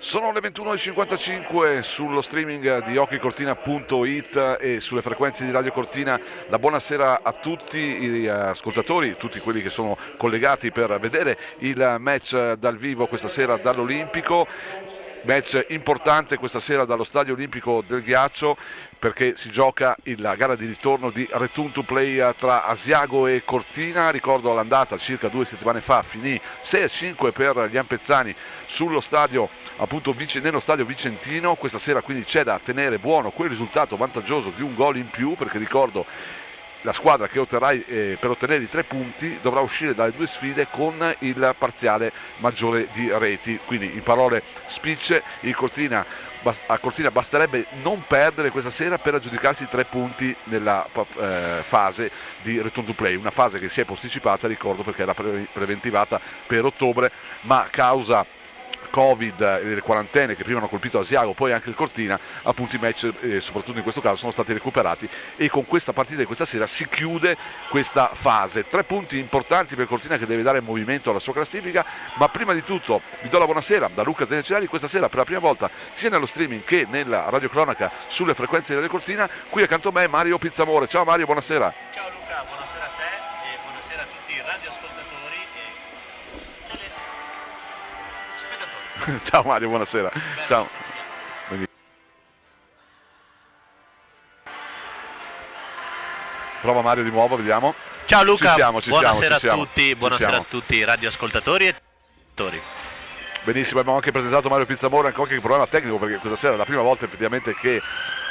Sono le 21:55 sullo streaming di hockeycortina.it e sulle frequenze di Radio Cortina. La buonasera a tutti gli ascoltatori, tutti quelli che sono collegati per vedere il match dal vivo questa sera dall'Olimpico. Match importante questa sera dallo Stadio Olimpico del Ghiaccio, perché si gioca la gara di ritorno di Return to Play tra Asiago e Cortina. Ricordo l'andata circa 2 settimane fa finì 6-5 per gli ampezzani sullo stadio, appunto nello stadio vicentino. Questa sera quindi c'è da tenere buono quel risultato vantaggioso di un gol in più, perché ricordo la squadra che per ottenere i 3 punti dovrà uscire dalle 2 sfide con il parziale maggiore di reti. Quindi in parole spicce a Cortina basterebbe non perdere questa sera per aggiudicarsi 3 punti nella fase di Return to Play, una fase che si è posticipata, ricordo, perché era preventivata per ottobre, ma causa Covid e le quarantene che prima hanno colpito Asiago, poi anche il Cortina, appunto i match, soprattutto in questo caso, sono stati recuperati e con questa partita di questa sera si chiude questa fase. 3 punti importanti per Cortina, che deve dare movimento alla sua classifica. Ma prima di tutto vi do la buonasera da Luca Zanecelli, questa sera per la prima volta sia nello streaming che nella radiocronaca sulle frequenze di Radio Cortina. Qui accanto a me Mario Pizzamore. Ciao Mario, buonasera. Ciao Luca, buonasera a te e buonasera a tutti i radioascoltatori e telespettatori. Ciao Mario, buonasera. Ciao. Prova Mario di nuovo, vediamo. Ciao Luca, buonasera a tutti i radioascoltatori e telespettatori. Benissimo, abbiamo anche presentato Mario Pizzamore, anche qualche problema tecnico, perché questa sera è la prima volta effettivamente che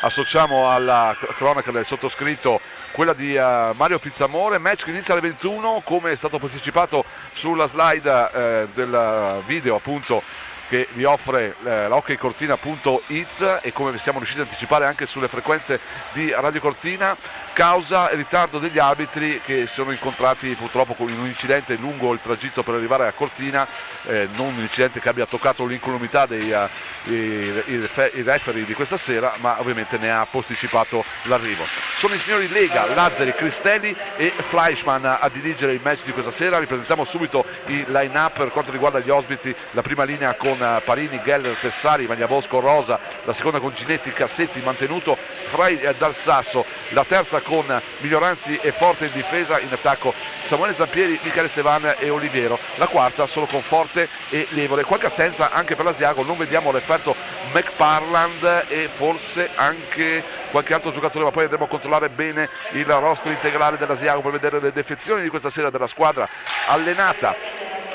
associamo alla cronaca del sottoscritto quella di Mario Pizzamore. Match che inizia alle 21, come è stato posticipato sulla slide del video, appunto, che vi offre hockeycortina.it, e come siamo riusciti a anticipare anche sulle frequenze di Radio Cortina, causa il ritardo degli arbitri che si sono incontrati purtroppo con un incidente lungo il tragitto per arrivare a Cortina, non un incidente che abbia toccato l'incolumità dei referee di questa sera, ma ovviamente ne ha posticipato l'arrivo. Sono i signori Lega, Lazzari, Cristelli e Fleischmann a dirigere il match di questa sera. Ripresentiamo subito i line-up per quanto riguarda gli ospiti: la prima linea con Parini, Geller, Tessari, Magnabosco, Rosa, la seconda con Ginetti, Cassetti, mantenuto Frei dal Sasso, la terza con Miglioranzi e Forte in difesa, in attacco Samuele Zampieri, Michele Stevan e Oliviero, la quarta solo con Forte e Levole. Qualche assenza anche per l'Asiago, non vediamo l'effetto McParland e forse anche qualche altro giocatore, ma poi andremo a controllare bene il roster integrale dell'Asiago per vedere le defezioni di questa sera della squadra allenata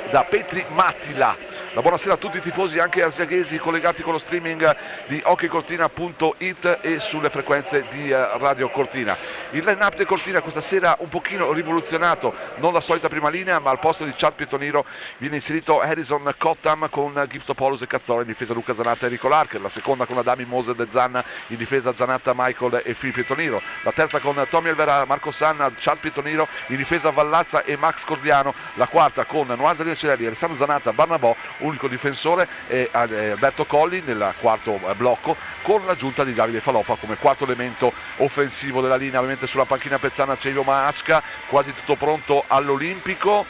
da Petri Mattila. La buonasera a tutti i tifosi anche asiaghesi collegati con lo streaming di hockeycortina.it e sulle frequenze di Radio Cortina. Il line-up di Cortina questa sera un pochino rivoluzionato, non la solita prima linea, ma al posto di Chad Pietoniro viene inserito Harrison Cottam con Giftopoulos e Cazzola, in difesa Luca Zanatta e Enrico Larcher, la seconda con Adami, Moser e Zanna, in difesa Zanatta, Michael e Filippo Pietoniro, la terza con Tommy Elvera, Marco Sanna, Chad Pietoniro, in difesa Vallazza e Max Cordiano, la quarta con Noasa Rinocerelli, Alessandro Zanatta, Barnabò, unico difensore, e Alberto Colli nel quarto blocco, con l'aggiunta di Davide Faloppa come quarto elemento offensivo della linea. Ovviamente sulla panchina pezzana c'è Ivo Maasca, quasi tutto pronto all'Olimpico.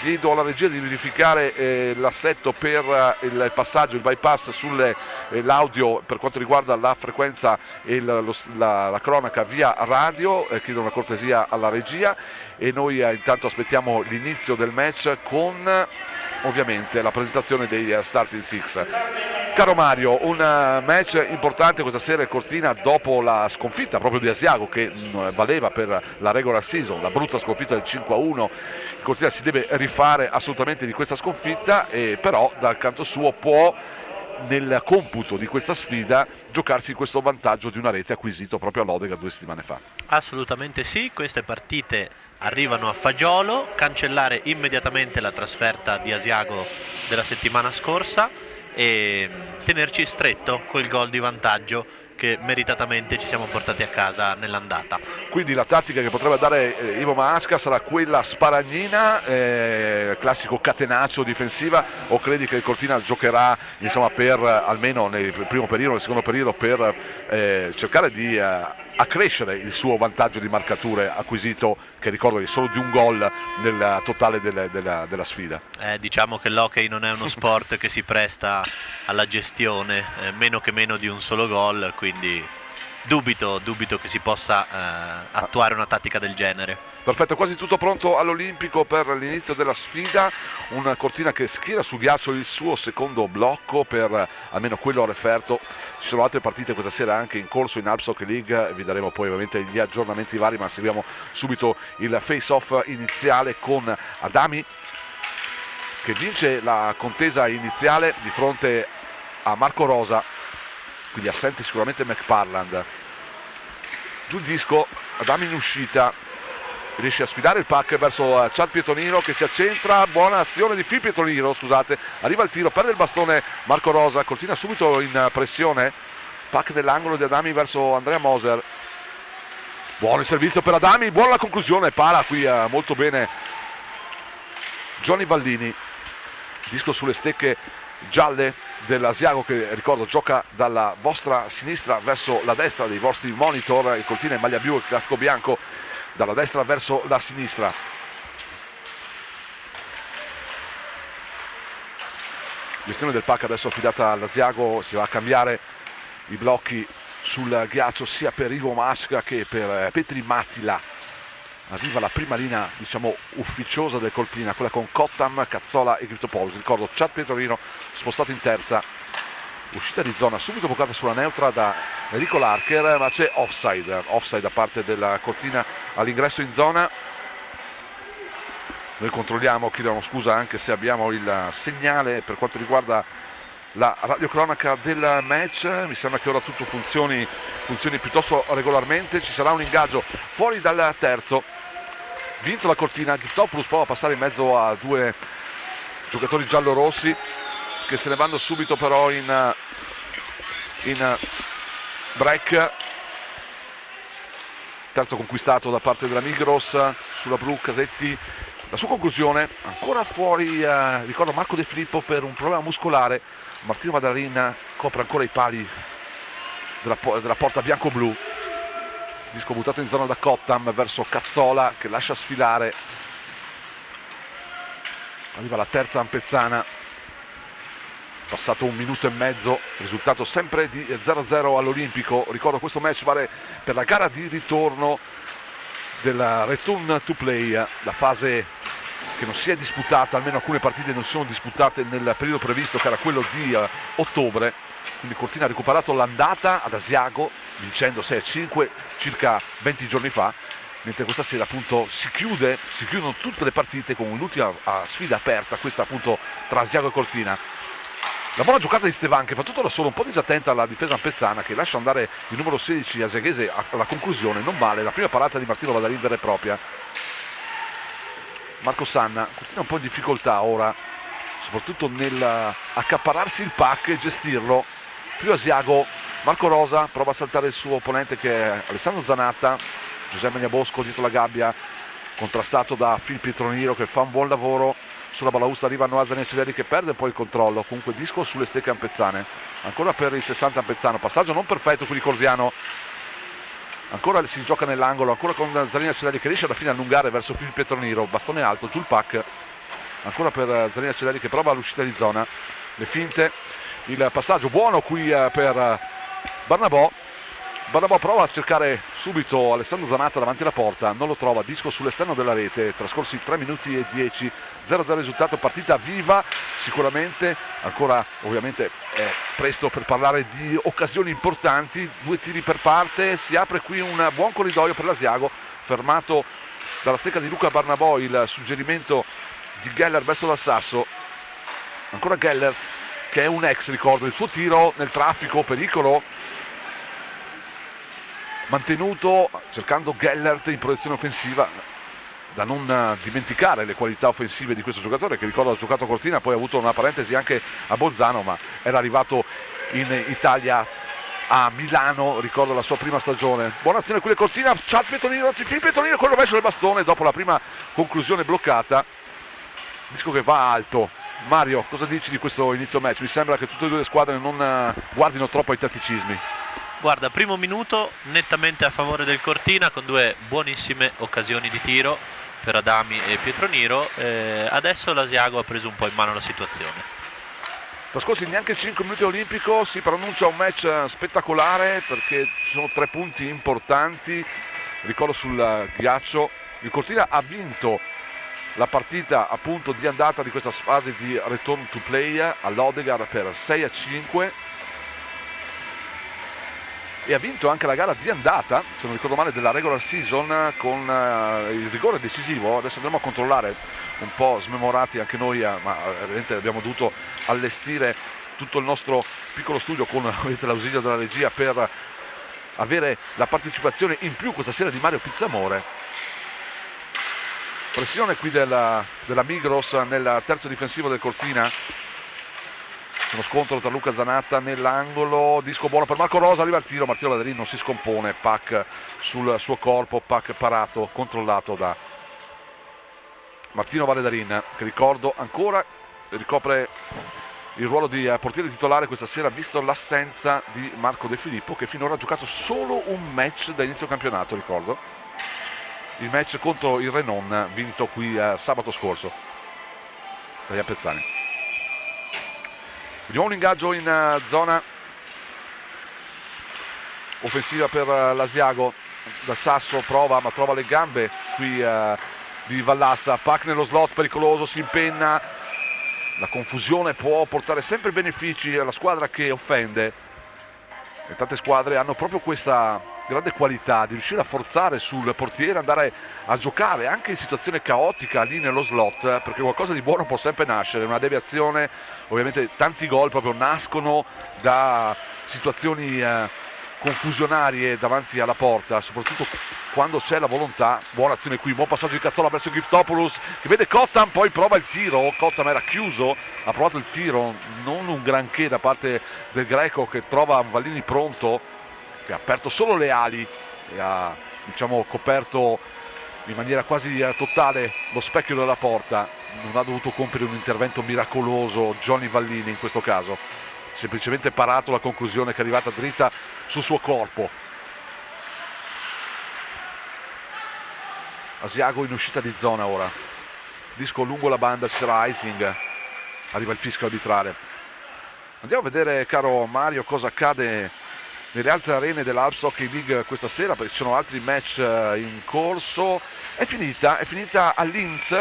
Chiedo alla regia di verificare l'assetto per il passaggio, il bypass sull'audio per quanto riguarda la frequenza e la cronaca via radio. Chiedo una cortesia alla regia e noi intanto aspettiamo l'inizio del match con ovviamente la presentazione dei starting six. Caro Mario, un match importante questa sera a Cortina dopo la sconfitta proprio di Asiago, che valeva per la regular season, la brutta sconfitta del 5-1. Cortina si deve rifare assolutamente di questa sconfitta, però dal canto suo può, nel computo di questa sfida, giocarsi questo vantaggio di una rete acquisito proprio a Lodega 2 settimane fa. Assolutamente sì, queste partite arrivano a fagiolo, cancellare immediatamente la trasferta di Asiago della settimana scorsa e tenerci stretto quel gol di vantaggio che meritatamente ci siamo portati a casa nell'andata. Quindi la tattica che potrebbe dare Ivo Masca sarà quella sparagnina, classico catenaccio difensiva, o credi che il Cortina giocherà insomma per almeno nel primo periodo, nel secondo periodo, per cercare di accrescere il suo vantaggio di marcature acquisito, che ricordo è solo di un gol nel totale della sfida? Diciamo che l'hockey non è uno sport che si presta alla gestione, meno di un solo gol, quindi dubito che si possa attuare una tattica del genere. Perfetto, quasi tutto pronto all'Olimpico per l'inizio della sfida. Una Cortina che schiera sul ghiaccio il suo secondo blocco, per almeno quello a referto. Ci sono altre partite questa sera anche in corso in Alps Hockey League, vi daremo poi ovviamente gli aggiornamenti vari, ma seguiamo subito il face-off iniziale con Adami, che vince la contesa iniziale di fronte a Marco Rosa, quindi assente sicuramente McParland. Giù il disco, Adami in uscita, riesce a sfidare il puck verso Chad Pietoniro, che si accentra, buona azione di Phil Pietoniro, scusate, arriva il tiro, perde il bastone Marco Rosa, Cortina subito in pressione, puck nell'angolo di Adami verso Andrea Moser, buon il servizio per Adami, buona la conclusione, para qui molto bene Johnny Valdini, disco sulle stecche gialle dell'Asiago, che ricordo gioca dalla vostra sinistra verso la destra dei vostri monitor, il Cortina in maglia blu e casco bianco dalla destra verso la sinistra. Gestione del puck adesso affidata all'Asiago, si va a cambiare i blocchi sul ghiaccio sia per Ivo Masca che per Petri Matila. Arriva la prima linea, diciamo, ufficiosa del Cortina, quella con Cottam, Cazzola e Cristopoulos. Ricordo Chad Pietorino spostato in terza, uscita di zona subito bloccata sulla neutra da Enrico Larcher, ma c'è offside da parte della Cortina all'ingresso in zona. Noi controlliamo, chiedono scusa anche se abbiamo il segnale per quanto riguarda la radiocronaca del match. Mi sembra che ora tutto funzioni piuttosto regolarmente. Ci sarà un ingaggio fuori dal terzo, vinto la Cortina. Giftopoulos prova a passare in mezzo a due giocatori giallorossi che se ne vanno subito però in break. Terzo conquistato da parte della Migros sulla blu. Casetti, la sua conclusione ancora fuori, ricordo Marco De Filippo per un problema muscolare. Martino Madarin copre ancora i pali della porta bianco-blu. Disco buttato in zona da Cottam verso Cazzola, che lascia sfilare. Arriva la terza Ampezzana, passato un minuto e mezzo, risultato sempre di 0-0 all'Olimpico. Ricordo questo match vale per la gara di ritorno della Return to Play, la fase che non si è disputata, almeno alcune partite non sono disputate nel periodo previsto, che era quello di ottobre. Quindi Cortina ha recuperato l'andata ad Asiago vincendo 6-5 circa 20 giorni fa, mentre questa sera appunto si chiudono tutte le partite con l'ultima sfida aperta, questa appunto tra Asiago e Cortina. La buona giocata di Stevan, che fa tutto da solo, un po' disattenta alla difesa ampezzana, che lascia andare il numero 16 asiaghese alla conclusione. Non male la prima parata di Martino Vadarin vera e propria. Marco Sanna continua un po' in difficoltà ora, soprattutto nel accaparrarsi il puck e gestirlo. Più Asiago, Marco Rosa prova a saltare il suo opponente, che è Alessandro Zanatta. Giuseppe Magnabosco dietro la gabbia, contrastato da Phil Pietroniro, che fa un buon lavoro. Sulla balaustra arriva Noah Zaniaceleri, che perde un po' il controllo. Comunque disco sulle stecche ampezzane, ancora per il 60 ampezzano, passaggio non perfetto qui di Cordiano. Ancora si gioca nell'angolo, ancora con Zaniaceleri che riesce alla fine a allungare verso Phil Pietroniro, bastone alto, giù il puck ancora per Zaniaceleri, che prova l'uscita di zona, le finte, il passaggio buono qui per Barnabò. Barnabò prova a cercare subito Alessandro Zanatta davanti alla porta, non lo trova, disco sull'esterno della rete, trascorsi 3 minuti e 10, 0-0 risultato, partita viva sicuramente, ancora ovviamente è presto per parlare di occasioni importanti, 2 tiri per parte, si apre qui un buon corridoio per l'Asiago, fermato dalla stecca di Luca Barnabò, il suggerimento di Geller verso dal sasso, ancora Gellert che è un ex, ricordo, il suo tiro nel traffico, pericolo mantenuto, cercando Gellert in proiezione offensiva, da non dimenticare le qualità offensive di questo giocatore, che ricordo ha giocato a Cortina, poi ha avuto una parentesi anche a Bolzano, ma era arrivato in Italia a Milano, ricordo la sua prima stagione. Buona azione qui del Cortina, Chad Petonino, anzi Filippo Petonino con il rovescio del bastone dopo la prima conclusione bloccata. Disco che va alto. Mario, cosa dici di questo inizio match? Mi sembra che tutte e due le squadre non guardino troppo ai tatticismi. Guarda, primo minuto nettamente a favore del Cortina con due buonissime occasioni di tiro per Adami e Pietroniro. Adesso l'Asiago ha preso un po' in mano la situazione. Trascorsi neanche 5 minuti olimpico, si pronuncia un match spettacolare perché ci sono 3 punti importanti. Ricordo sul ghiaccio, il Cortina ha vinto la partita appunto di andata di questa fase di return to play all'Odegaard per 6-5 e ha vinto anche la gara di andata, se non ricordo male, della regular season con il rigore decisivo. Adesso andremo a controllare, un po' smemorati anche noi, ma veramente abbiamo dovuto allestire tutto il nostro piccolo studio con l'ausilio della regia per avere la partecipazione in più questa sera di Mario Pizzamore. Pressione qui della Migros nel terzo difensivo del Cortina. Uno scontro tra Luca Zanatta nell'angolo, disco buono per Marco Rosa, arriva il tiro, Martino Vallerin non si scompone, Pac sul suo corpo, Pac parato, controllato da Martino Vallerin, che ricordo ancora ricopre il ruolo di portiere titolare questa sera, visto l'assenza di Marco De Filippo, che finora ha giocato solo un match da inizio campionato, ricordo. Il match contro il Renon, vinto qui sabato scorso dagli Appezzani. Vediamo un ingaggio in zona offensiva per l'Asiago. Da Sasso prova, ma trova le gambe qui di Vallazza. Pac nello slot pericoloso, si impenna. La confusione può portare sempre benefici alla squadra che offende, e tante squadre hanno proprio questa grande qualità di riuscire a forzare sul portiere, andare a giocare anche in situazione caotica lì nello slot, perché qualcosa di buono può sempre nascere, una deviazione. Ovviamente tanti gol proprio nascono da situazioni confusionarie davanti alla porta, soprattutto quando c'è la volontà. Buona azione qui, buon passaggio di Cazzola verso Giftopoulos, che vede Cottam, poi prova il tiro. Cottam era chiuso, ha provato il tiro, non un granché da parte del greco, che trova Vallini pronto, che ha aperto solo le ali e ha, diciamo, coperto in maniera quasi totale lo specchio della porta. Non ha dovuto compiere un intervento miracoloso Johnny Vallini in questo caso, semplicemente parato la conclusione che è arrivata dritta sul suo corpo. Asiago in uscita di zona ora, disco lungo la banda, ci sarà icing, arriva il fischio arbitrale. Andiamo a vedere, caro Mario, cosa accade nelle altre arene dell'Alps Hockey League questa sera, perché ci sono altri match in corso. È finita a Linz,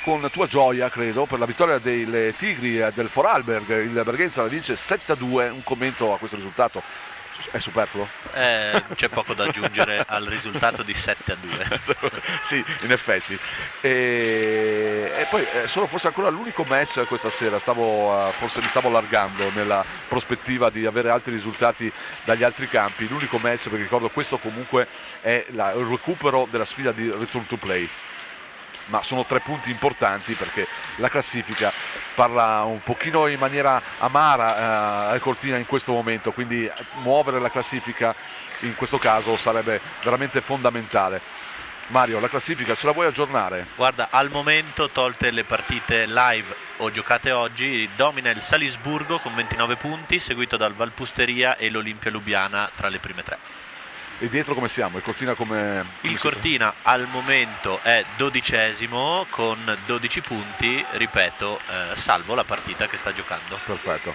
con tua gioia credo, per la vittoria dei Tigri del Vorarlberg. Il Bergenza la vince 7-2. Un commento a questo risultato? È superfluo? C'è poco da aggiungere al risultato di 7-2. Sì, in effetti. E poi sono forse ancora l'unico match questa sera. Forse mi stavo allargando nella prospettiva di avere altri risultati dagli altri campi. L'unico match, perché ricordo questo comunque è il recupero della sfida di return to play. Ma sono 3 punti importanti, perché la classifica parla un pochino in maniera amara al Cortina in questo momento, quindi muovere la classifica in questo caso sarebbe veramente fondamentale. Mario, la classifica ce la vuoi aggiornare? Guarda, al momento, tolte le partite live o giocate oggi, domina il Salisburgo con 29 punti, seguito dal Valpusteria e l'Olimpia Lubiana tra le prime 3. E dietro come siamo? Il Cortina come Il Cortina al momento è 12° con 12 punti, ripeto, salvo la partita che sta giocando. Perfetto.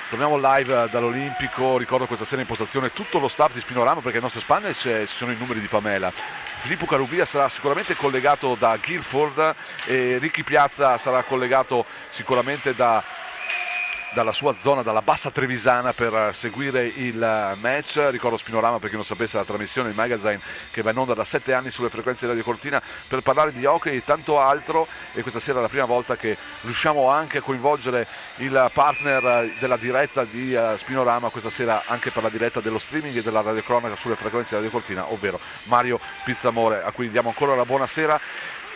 Torniamo live dall'Olimpico. Ricordo questa sera in postazione tutto lo staff di Spinorama, perché alle nostre spalle ci sono i numeri di Pamela. Filippo Carubia sarà sicuramente collegato da Guilford e Ricky Piazza sarà collegato sicuramente dalla sua zona, dalla bassa trevisana, per seguire il match. Ricordo Spinorama, per chi non sapesse, la trasmissione, il magazine che va in onda da 7 anni sulle frequenze di Radio Cortina per parlare di hockey e tanto altro, e questa sera è la prima volta che riusciamo anche a coinvolgere il partner della diretta di Spinorama questa sera anche per la diretta dello streaming e della radiocronaca sulle frequenze di Radio Cortina, ovvero Mario Pizzamore, a cui diamo ancora la buonasera.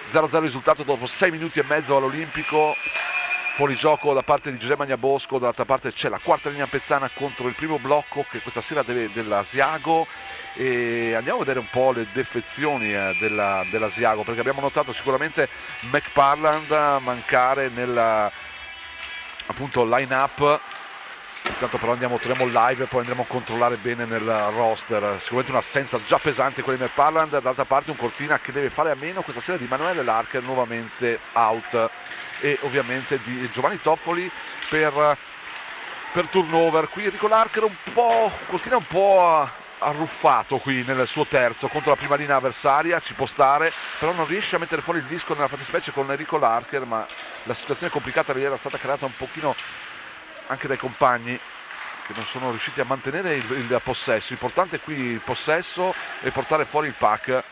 0-0 risultato dopo 6 minuti e mezzo all'Olimpico. fuori gioco da parte di Giuseppe Magnabosco, dall'altra parte c'è la quarta linea pezzana contro il primo blocco che questa sera deve dell'Asiago, e andiamo a vedere un po' le defezioni dell'Asiago, perché abbiamo notato sicuramente McParland mancare nel appunto line up. Intanto però torniamo live e poi andremo a controllare bene nel roster. Sicuramente un'assenza già pesante quella di McParland, dall'altra parte un Cortina che deve fare a meno questa sera di Manuele Larcher, nuovamente out, e ovviamente di Giovanni Toffoli per turnover. Qui Enrico Larcher Cortina un po' arruffato qui nel suo terzo contro la prima linea avversaria, ci può stare, però non riesce a mettere fuori il disco nella fattispecie con Enrico Larcher, ma la situazione complicata gli era stata creata un pochino anche dai compagni che non sono riusciti a mantenere il possesso. Importante qui il possesso e portare fuori il pack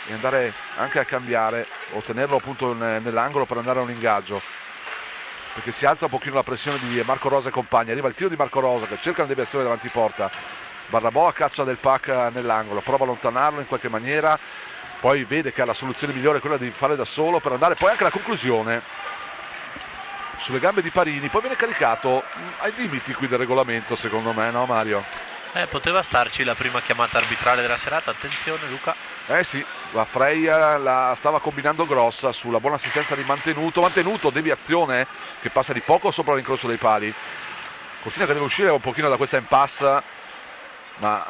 e andare anche a cambiare o tenerlo appunto nell'angolo per andare a un ingaggio, perché si alza un pochino la pressione di Marco Rosa e compagni. Arriva il tiro di Marco Rosa che cerca una deviazione davanti porta, Barraboa caccia del pack nell'angolo, prova a allontanarlo in qualche maniera, poi vede che ha la soluzione migliore, quella di fare da solo per andare poi anche alla conclusione sulle gambe di Parini. Poi viene caricato ai limiti qui del regolamento, secondo me, no Mario? Poteva starci la prima chiamata arbitrale della serata, attenzione Luca. Sì, la Freia la stava combinando grossa sulla buona assistenza di Mantenuto, deviazione che passa di poco sopra l'incrocio dei pali. Cortina che deve uscire un pochino da questa impasse, ma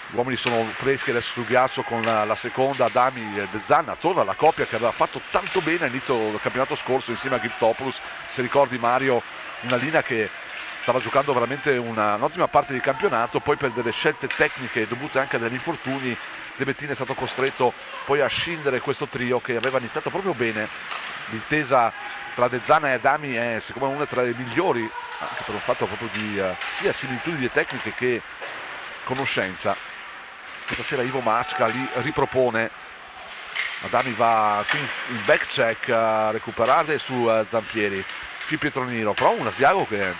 gli uomini sono freschi adesso sul ghiaccio con la seconda. Adami De Zanna torna alla coppia che aveva fatto tanto bene all'inizio del campionato scorso insieme a Giftopoulos. Se ricordi Mario, una linea che stava giocando veramente un'ottima parte di campionato, poi per delle scelte tecniche dovute anche dagli infortuni De Bettini è stato costretto poi a scindere questo trio che aveva iniziato proprio bene. L'intesa tra De Zanna e Adami è secondo me una tra le migliori, anche per un fatto proprio di sia similitudini tecniche che conoscenza. Questa sera Ivo Masca li ripropone, Adami va qui in back check a recuperare su Zampieri, Fi Pietroniro, però un Asiago che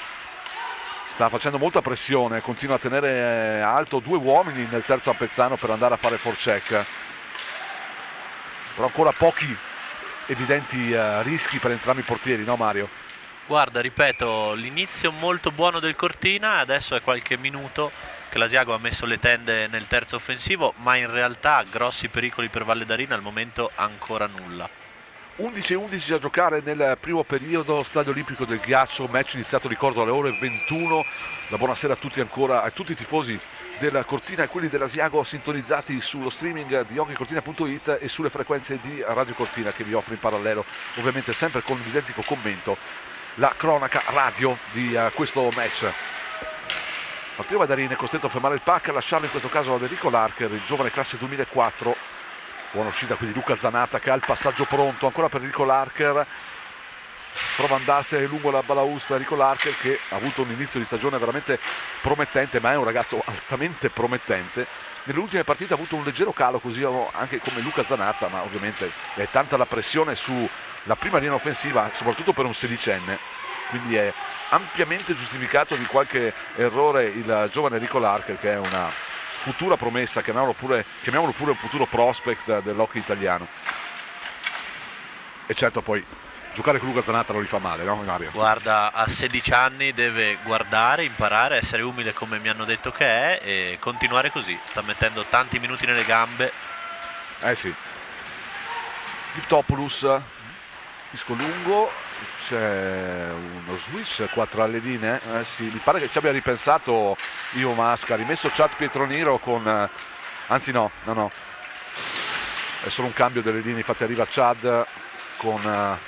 sta facendo molta pressione, continua a tenere alto due uomini nel terzo Ampezzano per andare a fare forecheck, però ancora pochi evidenti rischi per entrambi i portieri, no Mario? Guarda, ripeto, l'inizio molto buono del Cortina, adesso è qualche minuto che l'Asiago ha messo le tende nel terzo offensivo, ma in realtà grossi pericoli per Valle d'Arena al momento ancora nulla. 11-11 a giocare nel primo periodo, Stadio Olimpico del Ghiaccio, match iniziato ricordo alle ore 21. La buonasera a tutti ancora, a tutti i tifosi della Cortina e quelli dell'Asiago sintonizzati sullo streaming di hockeycortina.it e sulle frequenze di Radio Cortina che vi offre in parallelo, ovviamente sempre con l'identico commento, la cronaca radio di questo match. Matteo Vadarini è costretto a fermare il pack, a lasciarlo in questo caso ad Enrico Larcher, il giovane classe 2004. Buona uscita quindi Luca Zanata che ha il passaggio pronto ancora per Enrico Larcher, prova ad andarsene lungo la balaustra. Enrico Larcher che ha avuto un inizio di stagione veramente promettente, ma è un ragazzo altamente promettente. Nelle ultime partite ha avuto un leggero calo, così anche come Luca Zanata, ma ovviamente è tanta la pressione sulla prima linea offensiva, soprattutto per un sedicenne, quindi è ampiamente giustificato di qualche errore il giovane Enrico Larcher, che è una futura promessa, chiamiamolo pure un futuro prospect dell'hockey italiano. E certo poi giocare con Luca Zanata non gli fa male, no Mario? Guarda, a 16 anni deve guardare, imparare, essere umile come mi hanno detto che è e continuare così. Sta mettendo tanti minuti nelle gambe. Sì. Giftopoulos, disco lungo, c'è uno switch qua tra le linee. Sì, mi pare che ci abbia ripensato Ivo Masca, ha rimesso Chad Pietroniro con... anzi no, è solo un cambio delle linee, infatti arriva Chad con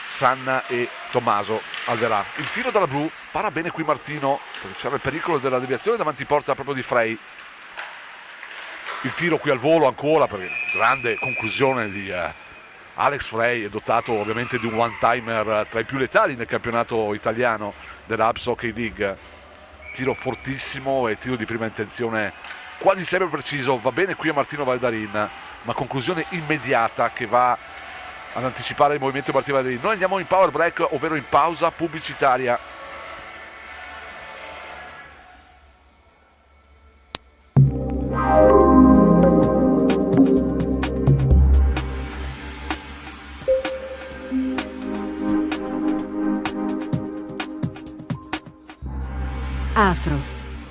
Sanna e Tommaso Alverà. Il tiro dalla blu, para bene qui Martino, perché c'era il pericolo della deviazione davanti porta proprio di Frey. Il tiro qui al volo ancora, perché grande conclusione di Alex Frey, è dotato ovviamente di un one-timer tra i più letali nel campionato italiano della Abs Hockey League. Tiro fortissimo e tiro di prima intenzione quasi sempre preciso, va bene qui a Martino Valdarin, ma conclusione immediata che va ad anticipare il movimento di Martino Valdarin. Noi andiamo in power break, ovvero in pausa pubblicitaria. Afro,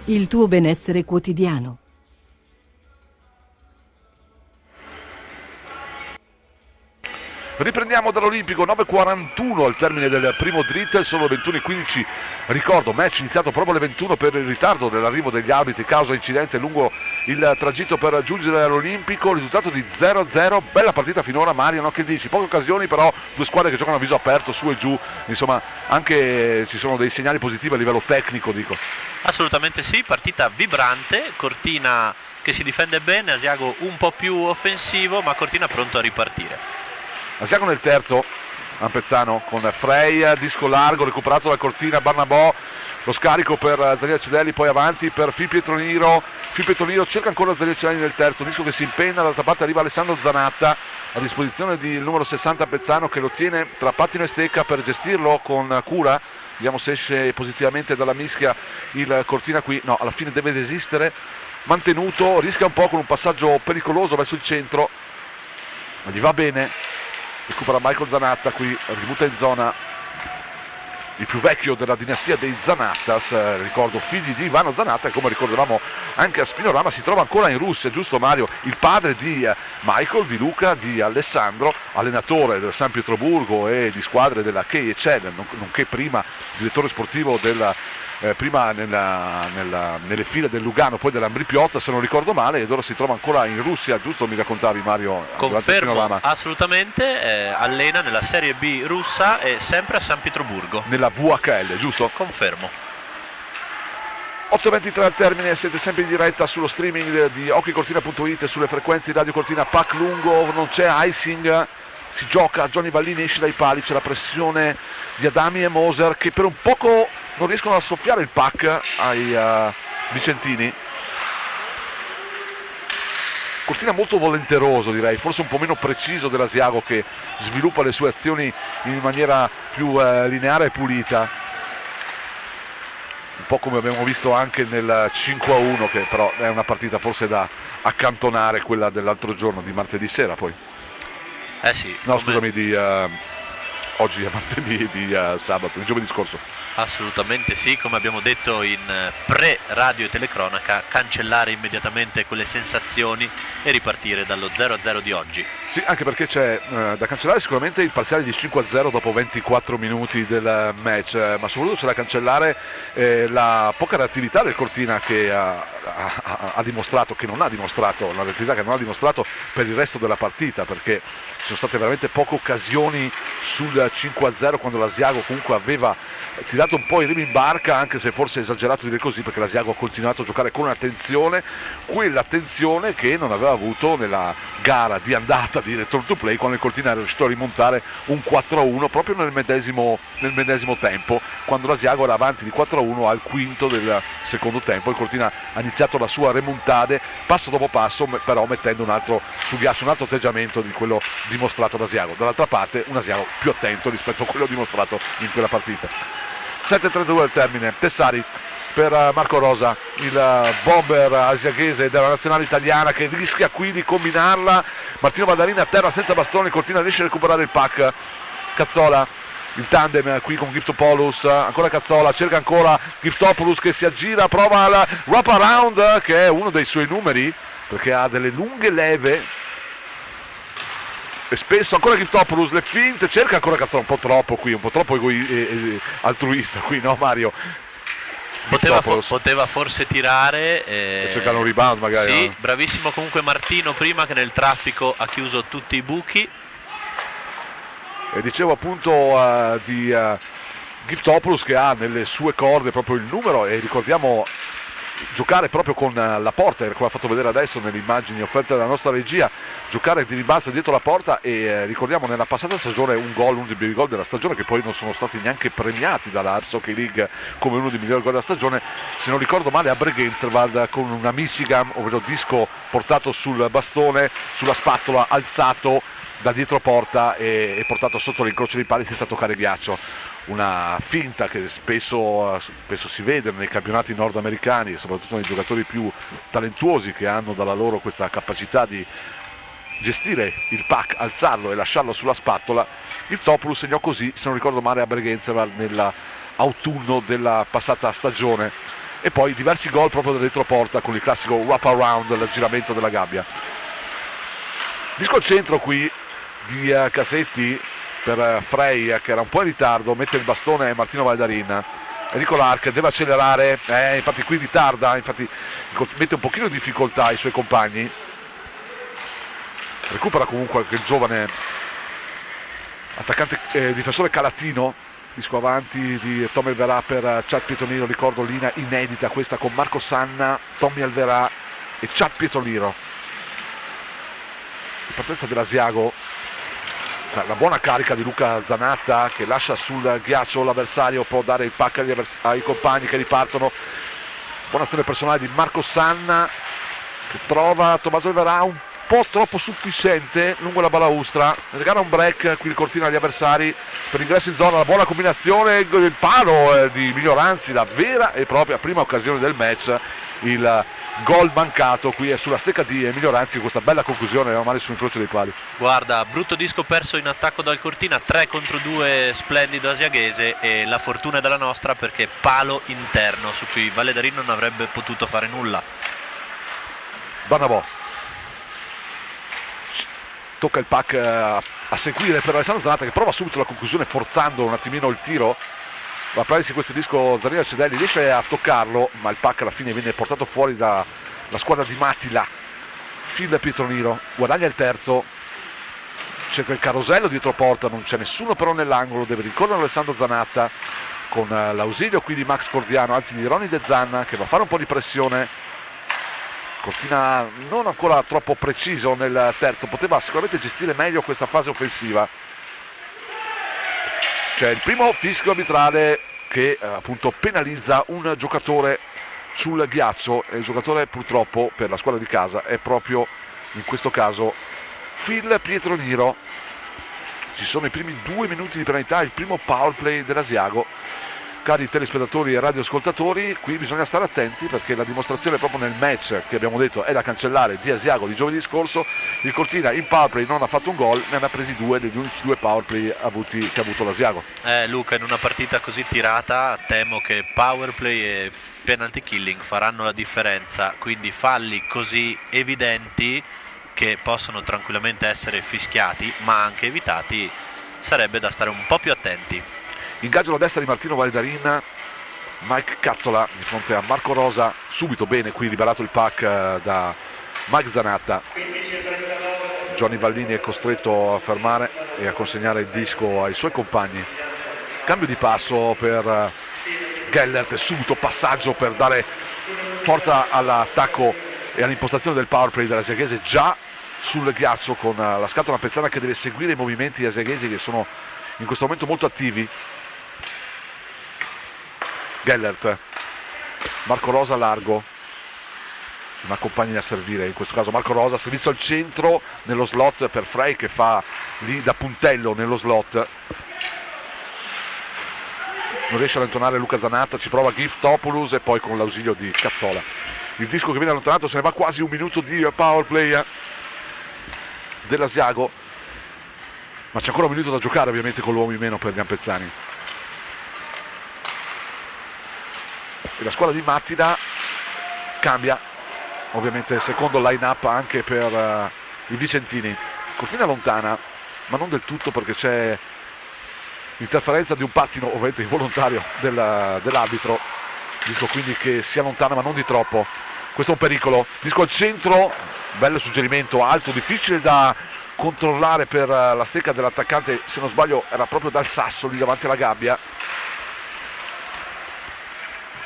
il tuo benessere quotidiano. Riprendiamo dall'Olimpico, 9:41 al termine del primo drittel, sono 21:15. Ricordo, match iniziato proprio alle 21 per il ritardo dell'arrivo degli arbitri causa incidente lungo il tragitto per giungere all'Olimpico. Risultato di 0-0, bella partita finora, Mario, no? Che dici? Poche occasioni, però due squadre che giocano a viso aperto, su e giù, insomma anche ci sono dei segnali positivi a livello tecnico, dico. Assolutamente sì, partita vibrante, Cortina che si difende bene, Asiago un po' più offensivo, ma Cortina pronto a ripartire. Asiago nel terzo, Ampezzano con Frey, disco largo recuperato da Cortina, Barnabò, lo scarico per Zalia Cedelli, poi avanti per Fil Pietroniro cerca ancora Zalia Cedelli nel terzo, disco che si impenna, dall'altra parte arriva Alessandro Zanatta a disposizione del numero 60 Ampezzano che lo tiene tra pattino e stecca per gestirlo con cura. Vediamo se esce positivamente dalla mischia il Cortina qui, no, alla fine deve desistere, mantenuto, rischia un po' con un passaggio pericoloso verso il centro, ma gli va bene. Recupera Michael Zanatta, qui ributta in zona il più vecchio della dinastia dei Zanattas, ricordo figli di Ivano Zanatta, e come ricordavamo anche a Spinorama si trova ancora in Russia, giusto Mario? Il padre di Michael, di Luca, di Alessandro, allenatore del San Pietroburgo e di squadre della KHL, nonché prima direttore sportivo prima nelle file del Lugano, poi dell'Ambri Piotta se non ricordo male, ed ora si trova ancora in Russia, giusto mi raccontavi Mario? Confermo, assolutamente, allena nella Serie B russa e sempre a San Pietroburgo. Nella VHL, giusto? Confermo. 8:23 al termine, siete sempre in diretta sullo streaming di hockeycortina.it e sulle frequenze di Radio Cortina. Pack lungo, non c'è icing, si gioca, Johnny Vallini esce dai pali, c'è la pressione di Adami e Moser che per un poco non riescono a soffiare il pack ai vicentini. Cortina molto volenteroso, direi, forse un po' meno preciso dell'Asiago che sviluppa le sue azioni in maniera più lineare e pulita, un po' come abbiamo visto anche nel 5-1, che però è una partita forse da accantonare, quella dell'altro giorno, di martedì sera poi. Sì. No, scusami, oggi è martedì, di sabato, di giovedì scorso. Assolutamente sì, come abbiamo detto in pre-radio e telecronaca, cancellare immediatamente quelle sensazioni e ripartire dallo 0-0 di oggi. Sì, anche perché c'è da cancellare sicuramente il parziale di 5-0 dopo 24 minuti del match, ma soprattutto c'è da cancellare la poca reattività del Cortina che ha dimostrato, che non ha dimostrato, la reattività che non ha dimostrato per il resto della partita, perché ci sono state veramente poche occasioni sul 5-0 quando l'Asiago comunque aveva tirato un po' i remi in barca, anche se forse è esagerato dire così, perché l'Asiago ha continuato a giocare con attenzione, quell'attenzione che non aveva avuto nella gara di andata di return to play, quando il Cortina è riuscito a rimontare un 4-1 proprio nel medesimo tempo, quando l'Asiago era avanti di 4-1 al quinto del secondo tempo. Il Cortina ha iniziato la sua remontade passo dopo passo, però mettendo un altro sul ghiaccio, un altro atteggiamento di quello dimostrato da Asiago. Dall'altra parte un Asiago più attento rispetto a quello dimostrato in quella partita. 7:32 al termine, Tessari per Marco Rosa, il bomber asiaghese della nazionale italiana che rischia qui di combinarla. Martino Baldarini a terra senza bastone, Cortina riesce a recuperare il pack. Cazzola, il tandem qui con Giftopoulos, ancora Cazzola, cerca ancora Giftopoulos che si aggira, prova il wrap around che è uno dei suoi numeri perché ha delle lunghe leve e spesso ancora Giftopoulos, le finte, cerca ancora Cazzola, un po' troppo qui, un po' troppo altruista qui, no Mario? Poteva forse tirare e cercare un rebound magari. Sì, no? Bravissimo comunque Martino prima, che nel traffico ha chiuso tutti i buchi. E dicevo appunto di Giftopoulos che ha nelle sue corde proprio il numero, e ricordiamo giocare proprio con la porta, come ha fatto vedere adesso nelle immagini offerte dalla nostra regia, giocare di rimbalzo dietro la porta, e ricordiamo nella passata stagione uno dei migliori gol della stagione, che poi non sono stati neanche premiati dalla Harps Hockey League come uno dei migliori gol della stagione, se non ricordo male a Bregenzerwald, con una Michigan, ovvero disco portato sul bastone, sulla spatola, alzato da dietro porta e portato sotto l'incrocio dei pali senza toccare ghiaccio. Una finta che spesso si vede nei campionati nordamericani, soprattutto nei giocatori più talentuosi che hanno dalla loro questa capacità di gestire il pack, alzarlo e lasciarlo sulla spatola. Il Topoulos segnò così, se non ricordo male, a Bregenzerwald nell'autunno della passata stagione, e poi diversi gol proprio da retroporta con il classico wrap around, il giramento della gabbia. Disco al centro qui di Casetti per Frey, che era un po' in ritardo, mette il bastone Martino Valdarin. Enrico Lark deve accelerare, infatti qui ritarda, infatti mette un pochino in difficoltà i suoi compagni. Recupera comunque anche il giovane attaccante difensore Calatino. Disco avanti di Tommy Alverà per Chad Pietroliro, ricordo linea inedita questa con Marco Sanna, Tommy Alverà e Chad Pietroliro. Partenza dell'Asiago, la buona carica di Luca Zanatta che lascia sul ghiaccio l'avversario, può dare il pack ai compagni che ripartono. Buona azione personale di Marco Sanna che trova Tommaso Alverà un po' troppo sufficiente lungo la balaustra, regala un break qui il Cortina agli avversari per l'ingresso in zona. La buona combinazione del palo di Miglioranzi, la vera e propria prima occasione del match, il gol mancato qui è sulla stecca di Miglioranzi. Questa bella conclusione, era male sull'incrocio dei pali. Guarda, brutto disco perso in attacco dal Cortina, 3 contro 2 splendido asiaghese, e la fortuna è della nostra perché palo interno su cui Valdarin non avrebbe potuto fare nulla. Barnabò tocca il pack a seguire per Alessandro Zanatta, che prova subito la conclusione forzando un attimino il tiro. Va a prendersi questo disco Zanino Cedelli, riesce a toccarlo, ma il pack alla fine viene portato fuori dalla squadra di Matila. Phil Pietroniro guadagna il terzo, cerca il carosello dietro porta, non c'è nessuno però nell'angolo, deve ricorrere Alessandro Zanatta con l'ausilio qui di Max Cordiano, anzi di Ronny De Zanna, che va a fare un po' di pressione. Cortina non ancora troppo preciso nel terzo, poteva sicuramente gestire meglio questa fase offensiva. C'è il primo fischio arbitrale che appunto penalizza un giocatore sul ghiaccio, e il giocatore purtroppo per la squadra di casa è proprio in questo caso Phil Pietroniro. Ci sono i primi 2 minuti di penalità, il primo power play dell'Asiago. Cari telespettatori e radioascoltatori, qui bisogna stare attenti perché la dimostrazione proprio nel match che abbiamo detto è da cancellare di Asiago di giovedì scorso. Il Cortina in power play non ha fatto un gol, ne ha presi 2 degli unici 2 power play che ha avuto l'Asiago. Luca, in una partita così tirata temo che power play e penalty killing faranno la differenza, quindi falli così evidenti che possono tranquillamente essere fischiati ma anche evitati, sarebbe da stare un po' più attenti. Ingaggio alla destra di Martino Valdarin, Mike Cazzola di fronte a Marco Rosa, subito bene qui liberato il pack da Mike Zanatta. Giovanni Vallini è costretto a fermare e a consegnare il disco ai suoi compagni. Cambio di passo per Gellert e subito passaggio per dare forza all'attacco e all'impostazione del power play dell'asiaghese già sul ghiaccio, con la scatola pezzana che deve seguire i movimenti asiaghesi che sono in questo momento molto attivi. Gellert, Marco Rosa largo, una compagna a servire, in questo caso Marco Rosa, servizio al centro nello slot per Frey che fa lì da puntello nello slot. Non riesce ad allontanare Luca Zanatta, ci prova Giftopoulos e poi con l'ausilio di Cazzola. Il disco che viene allontanato, se ne va quasi un minuto di power play dell'Asiago, ma c'è ancora un minuto da giocare ovviamente con l'uomo in meno per gli ampezzani. E la squadra di Mattila cambia ovviamente secondo line up anche per i vicentini. Cortina lontana, ma non del tutto perché c'è interferenza di un pattino ovviamente involontario dell'arbitro. Disco quindi che si allontana ma non di troppo. Questo è un pericolo. Disco al centro, bello suggerimento alto, difficile da controllare per la stecca dell'attaccante, se non sbaglio era proprio dal sasso lì davanti alla gabbia.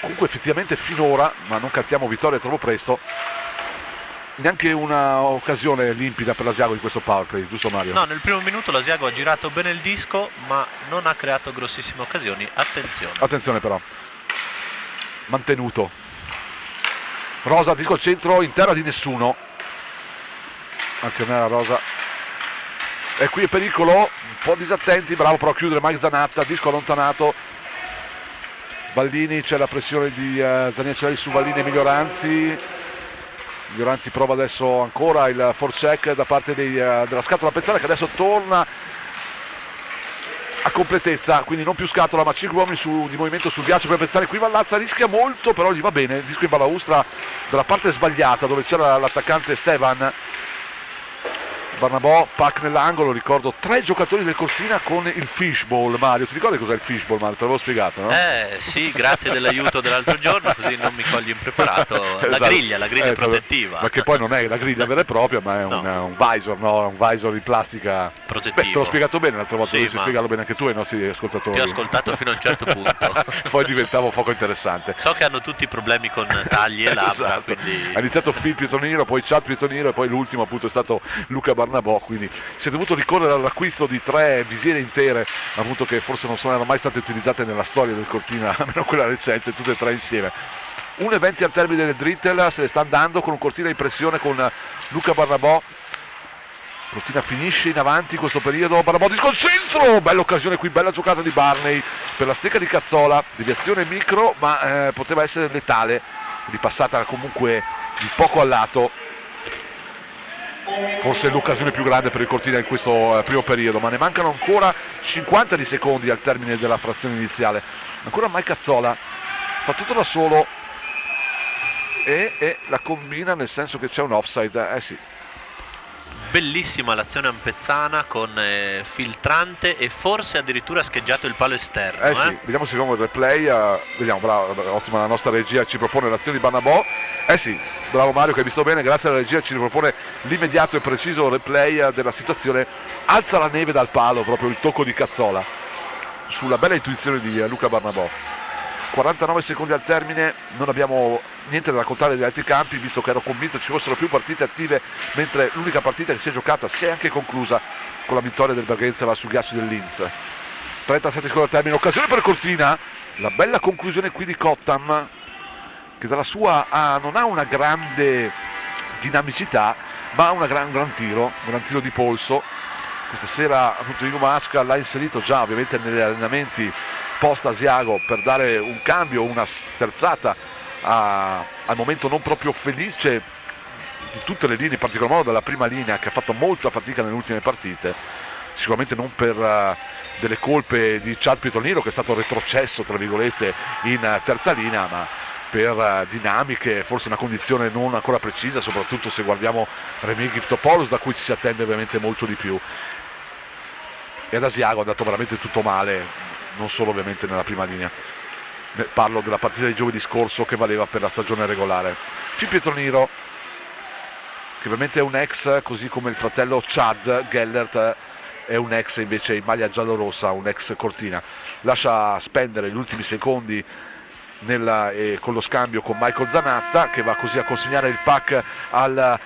Comunque effettivamente finora, ma non cantiamo vittoria troppo presto, neanche una occasione limpida per l'Asiago di questo power play, giusto Mario? No, nel primo minuto l'Asiago ha girato bene il disco ma non ha creato grossissime occasioni. Attenzione però, mantenuto Rosa, disco al centro in terra di nessuno, anzi non era Rosa, e qui è pericolo, un po' disattenti, bravo però a chiudere Mike Zanatta, disco allontanato. Vallini, c'è la pressione di Zaniacelli su Vallini e Miglioranzi prova adesso ancora il forecheck da parte della scatola pezzana che adesso torna a completezza, quindi non più scatola ma 5 uomini di movimento sul ghiaccio per Bezzani. Qui Vallazza rischia molto, però gli va bene, il disco in balaustra dalla parte sbagliata dove c'era l'attaccante Stevan. Barnabò, pack nell'angolo, ricordo 3 giocatori del Cortina con il fishball. Mario, ti ricordi cos'è il fishball, Mario? Te l'avevo spiegato, no? Sì, grazie dell'aiuto dell'altro giorno, così non mi cogli impreparato. Esatto. La griglia protettiva. Ma che poi non è la griglia vera e propria, ma è un visor, no? Un visor in plastica protettivo. Beh, te l'ho spiegato bene l'altra volta, Sì, dovresti spiegarlo bene anche tu ai nostri ascoltatori. Ti ho ascoltato fino a un certo punto. Poi diventavo poco interessante. So che hanno tutti problemi con tagli e labbra, Esatto. quindi... Ha iniziato Phil Pietoniro, poi Chad Pietoniro e poi l'ultimo appunto è stato Luca Barnabò, quindi si è dovuto ricorrere all'acquisto di 3 visiere intere, appunto, che forse non erano mai state utilizzate nella storia del Cortina, almeno quella recente, tutte e 3 insieme. 1:20 al termine del Drittel, se ne sta andando con un Cortina in pressione con Luca Barnabò. Cortina finisce in avanti in questo periodo, Barnabò di sconcentro, bella occasione qui, bella giocata di Barney per la stecca di Cazzola, deviazione micro ma poteva essere letale, di passata comunque di poco al lato. Forse l'occasione più grande per il Cortina in questo primo periodo, ma ne mancano ancora 50 di secondi al termine della frazione iniziale. Ancora Mike Cazzola fa tutto da solo e la combina, nel senso che c'è un offside. Sì. Bellissima l'azione ampezzana con filtrante e forse addirittura scheggiato il palo esterno. Sì, vediamo se vediamo il replay. Vediamo, bravo, ottima la nostra regia, ci propone l'azione di Barnabò. Sì, bravo Mario che hai visto bene, grazie alla regia ci propone l'immediato e preciso replay della situazione. Alza la neve dal palo, proprio il tocco di Cazzola sulla bella intuizione di Luca Barnabò. 49 secondi al termine, non abbiamo niente da raccontare degli altri campi, visto che ero convinto ci fossero più partite attive, mentre l'unica partita che si è giocata si è anche conclusa con la vittoria del Bergenzeva sul ghiaccio del Linz. 37 secondi al termine, occasione per Cortina, la bella conclusione qui di Cottam, che dalla sua non ha una grande dinamicità, ma ha un gran tiro di polso. Questa sera appunto Igo Masca l'ha inserito già ovviamente negli allenamenti post Asiago per dare un cambio, una sterzata al momento non proprio felice di tutte le linee, in particolar modo della prima linea che ha fatto molta fatica nelle ultime partite, sicuramente non per delle colpe di Chad Pietoniro, che è stato retrocesso tra virgolette in terza linea, ma per dinamiche, forse una condizione non ancora precisa, soprattutto se guardiamo Remy Giftopoulos, da cui ci si attende ovviamente molto di più. E ad Asiago è andato veramente tutto male, non solo ovviamente nella prima linea. Parlo della partita di giovedì scorso che valeva per la stagione regolare. Phil Pietoniro, che ovviamente è un ex, così come il fratello Chad Gellert è un ex invece in maglia giallorossa, un ex Cortina. Lascia spendere gli ultimi secondi con lo scambio con Michael Zanatta, che va così a consegnare il pack al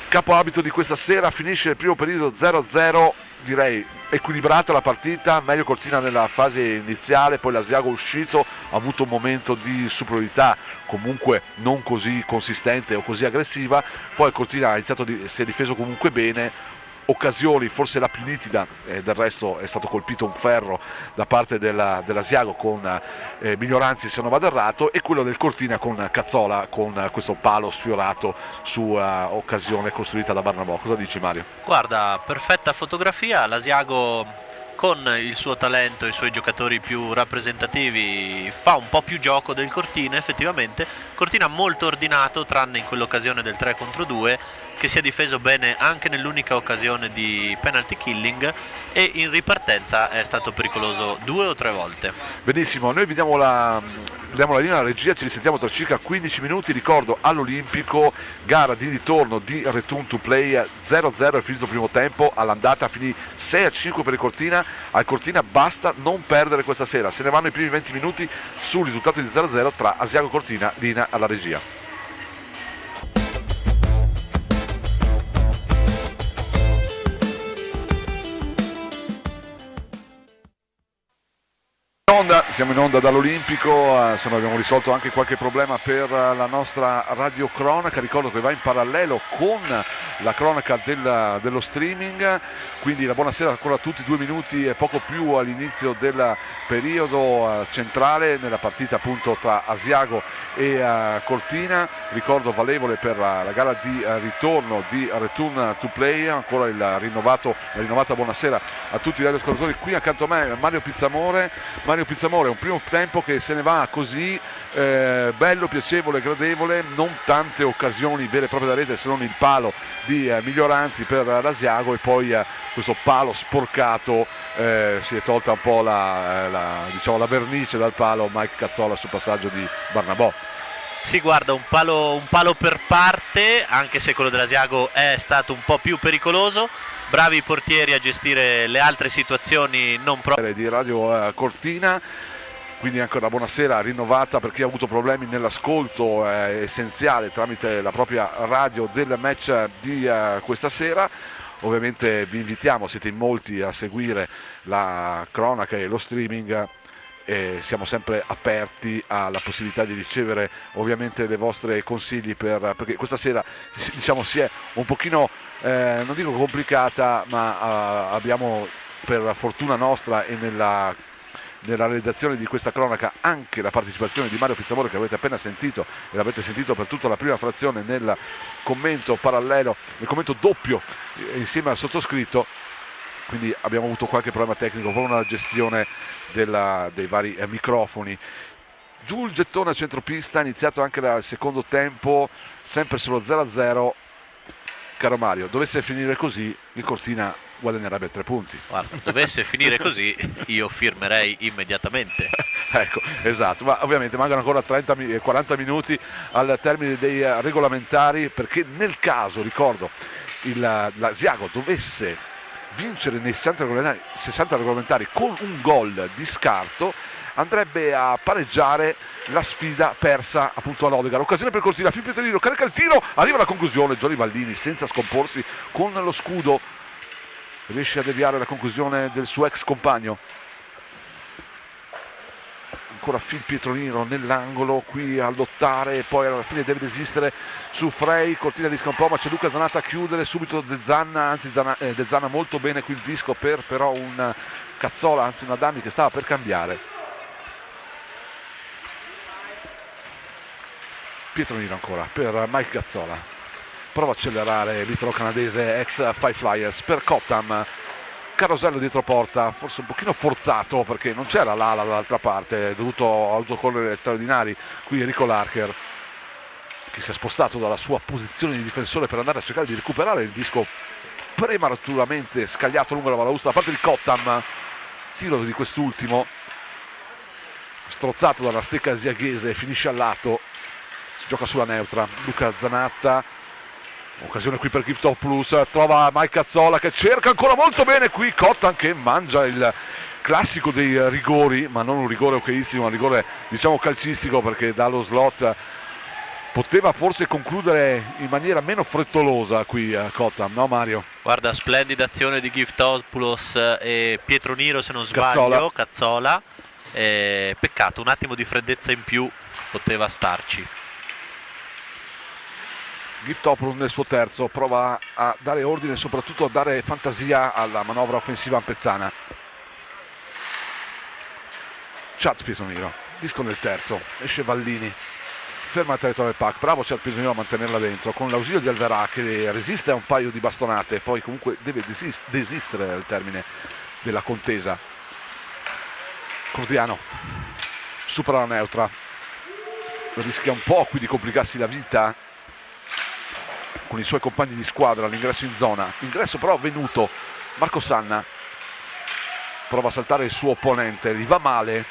capo arbitro di questa sera. Finisce il primo periodo 0-0, direi equilibrata la partita, meglio Cortina nella fase iniziale, poi l'Asiago uscito, ha avuto un momento di superiorità comunque non così consistente o così aggressiva, poi Cortina si è difeso comunque bene, occasioni forse la più nitida, del resto è stato colpito un ferro da parte dell'Asiago con Mignoranzi se non vado errato, e quello del Cortina con Cazzola con questo palo sfiorato su occasione costruita da Barnabò. Cosa dici Mario? Guarda, perfetta fotografia, l'Asiago con il suo talento e i suoi giocatori più rappresentativi fa un po' più gioco del Cortina, effettivamente. Cortina molto ordinato, tranne in quell'occasione del 3 contro 2, che si è difeso bene anche nell'unica occasione di penalty killing, e in ripartenza è stato pericoloso 2 o 3 volte. Benissimo, noi vediamo la linea alla regia, ci risentiamo tra circa 15 minuti. Ricordo all'Olimpico, gara di ritorno di Return to Play, 0-0 è finito il primo tempo, all'andata finì 6-5 per il Cortina. Al Cortina basta non perdere questa sera, se ne vanno i primi 20 minuti sul risultato di 0-0 tra Asiago e Cortina. Linea alla regia. Siamo in onda dall'Olimpico, se abbiamo risolto anche qualche problema per la nostra radiocronaca. Ricordo che va in parallelo con la cronaca dello streaming, quindi la buonasera ancora a tutti, 2 minuti e poco più all'inizio del periodo centrale nella partita appunto tra Asiago e Cortina. Ricordo valevole per la gara di ritorno di Return to Play, ancora la rinnovata buonasera a tutti i radioascoltatori. Qui accanto a me Mario Pizzamore, un primo tempo che se ne va così bello, piacevole, gradevole, non tante occasioni vere e proprie da rete se non il palo di Miglioranzi per l'Asiago, e poi questo palo sporcato, si è tolta un po' la vernice dal palo Mike Cazzola sul passaggio di Barnabò. Sì, guarda, un palo per parte, anche se quello dell'Asiago è stato un po' più pericoloso. Bravi i portieri a gestire le altre situazioni non proprio di Radio Cortina. Quindi anche una buonasera rinnovata per chi ha avuto problemi nell'ascolto essenziale tramite la propria radio del match di questa sera. Ovviamente vi invitiamo, siete in molti a seguire la cronaca e lo streaming, e siamo sempre aperti alla possibilità di ricevere ovviamente le vostre consigli perché questa sera diciamo si è un pochino non dico complicata, ma abbiamo, per fortuna nostra e nella realizzazione di questa cronaca, anche la partecipazione di Mario Pizzamore, che avete appena sentito e l'avete sentito per tutta la prima frazione nel commento parallelo, nel commento doppio insieme al sottoscritto. Quindi abbiamo avuto qualche problema tecnico, proprio nella gestione dei vari microfoni. Giù il gettone a centropista, iniziato anche dal secondo tempo, sempre sullo 0-0. Caro Mario, dovesse finire così, il Cortina guadagnerebbe 3 punti. Guarda, dovesse finire così io firmerei immediatamente. Ecco, esatto, ma ovviamente mancano ancora 40 minuti al termine dei regolamentari, perché nel caso, ricordo, l'Asiago dovesse vincere nei 60 regolamentari con un gol di scarto, andrebbe a pareggiare la sfida persa appunto a Lodegara. Occasione per Cortina, Filippo Pietrino carica il tiro, arriva alla conclusione, Giorgi Vallini senza scomporsi con lo scudo riesce a deviare la conclusione del suo ex compagno. Ancora Phil Pietronino nell'angolo qui a lottare, e poi alla fine deve desistere su Frey. Cortina rischia un po', ma c'è Luca Zanatta a chiudere, subito Zezzanna, anzi Zezzanna molto bene qui il disco per però un Cazzola, anzi un Adami che stava per cambiare. Pietronino ancora per Mike Cazzola, prova a accelerare l'italo canadese ex Five Flyers per Cottam. Carosello dietro porta, forse un pochino forzato perché non c'era l'ala dall'altra parte, ha dovuto correre straordinari qui Enrico Larcher, che si è spostato dalla sua posizione di difensore per andare a cercare di recuperare il disco prematuramente scagliato lungo la balaustra da parte di Cottam. Tiro di quest'ultimo strozzato dalla stecca asiaghese, finisce al lato, si gioca sulla neutra. Luca Zanatta, occasione qui per Giftopoulos, trova Mike Cazzola che cerca ancora molto bene qui Cottam, che mangia il classico dei rigori, ma non un rigore okayissimo, un rigore diciamo calcistico, perché dallo slot poteva forse concludere in maniera meno frettolosa qui Cottam, no Mario? Guarda, splendida azione di Giftopoulos e Pietroniro se non sbaglio, Cazzola. Peccato, un attimo di freddezza in più poteva starci. Giftopoulos nel suo terzo prova a dare ordine e soprattutto a dare fantasia alla manovra offensiva ampezzana. Chad Pietroniro, disco nel terzo, esce Vallini, ferma il territorio del pack, bravo Chad Pietroniro a mantenerla dentro con l'ausilio di Alverà che resiste a un paio di bastonate, poi comunque deve desistere al termine della contesa. Cordiano supera la neutra, rischia un po' qui di complicarsi la vita con i suoi compagni di squadra all'ingresso in zona, ingresso però avvenuto. Marco Sanna prova a saltare il suo opponente, gli va male,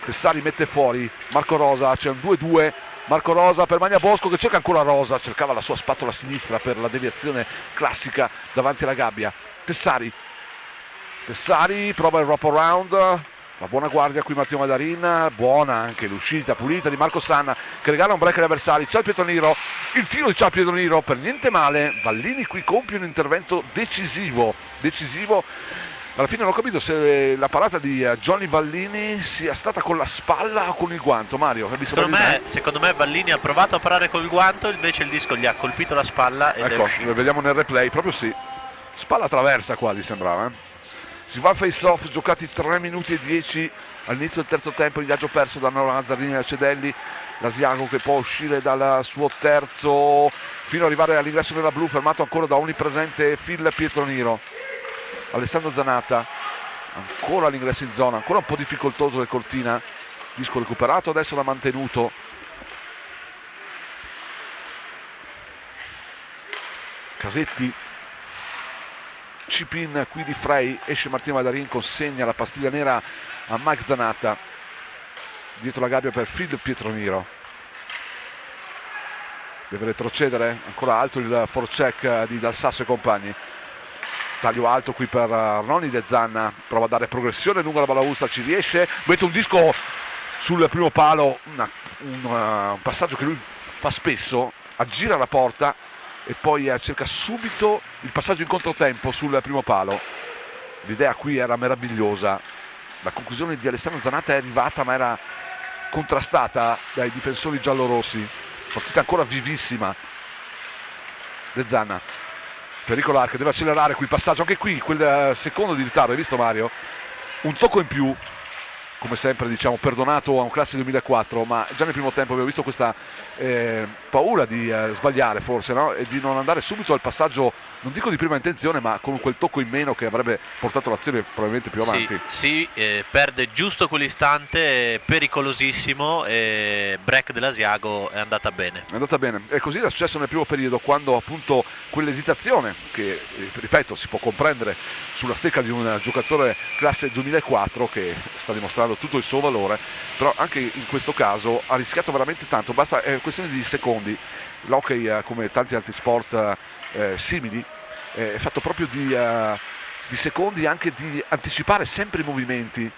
Tessari mette fuori Marco Rosa, c'è un 2-2, Marco Rosa per Magna Bosco che cerca ancora Rosa, cercava la sua spatola sinistra per la deviazione classica davanti alla gabbia. Tessari prova il wrap around, la buona guardia qui Matteo Madarin, buona anche l'uscita pulita di Marco Sanna che regala un break agli avversari. Cial Pietroniro, il tiro di Cial Pietroniro per niente male, Vallini qui compie un intervento decisivo Alla fine non ho capito se la parata di Johnny Vallini sia stata con la spalla o con il guanto. Mario, hai visto Secondo me Vallini ha provato a parare col guanto, invece il disco gli ha colpito la spalla ed è ecco, uscito. lo vediamo nel replay, proprio sì. Spalla traversa quasi sembrava. Si va al face-off, giocati 3 minuti e 10 all'inizio del terzo tempo, ingaggio perso da Nazzardini e Cedelli. L'Asiago che può uscire dal suo terzo fino ad arrivare all'ingresso della blu, fermato ancora da onnipresente Phil Pietroniro. Alessandro Zanatta ancora all'ingresso in zona, ancora un po' difficoltoso del Cortina, disco recuperato, adesso l'ha mantenuto. Casetti, chip in qui di Frey, esce Martino Madarin, consegna la pastiglia nera a Mike Zanatta, dietro la gabbia per Phil Pietroniro, deve retrocedere, ancora alto il forecheck di Dal Sasso e compagni. Taglio alto qui per Ronny De Zanna, prova a dare progressione lungo la balaustra, ci riesce, mette un disco sul primo palo, un passaggio che lui fa spesso, aggira la porta e poi cerca subito il passaggio in controtempo sul primo palo. L'idea qui era meravigliosa, la conclusione di Alessandro Zanatta è arrivata ma era contrastata dai difensori giallorossi, partita ancora vivissima. De Zanna, pericolare, che deve accelerare qui il passaggio, anche qui quel secondo di ritardo, hai visto Mario? Un tocco in più, come sempre diciamo perdonato a un classe 2004, ma già nel primo tempo abbiamo visto questa paura di sbagliare forse, no? E di non andare subito al passaggio, non dico di prima intenzione, ma con quel tocco in meno che avrebbe portato l'azione probabilmente più avanti. Sì, perde giusto quell'istante, pericolosissimo, e break dell'Asiago è andata bene. È andata bene, e così era successo nel primo periodo, quando appunto quell'esitazione che, ripeto, si può comprendere sulla stecca di un giocatore classe 2004 che sta dimostrando tutto il suo valore, però anche in questo caso ha rischiato veramente tanto, basta, è questione di secondi. L'hockey, come tanti altri sport simili, è fatto proprio di secondi, anche di anticipare sempre i movimenti,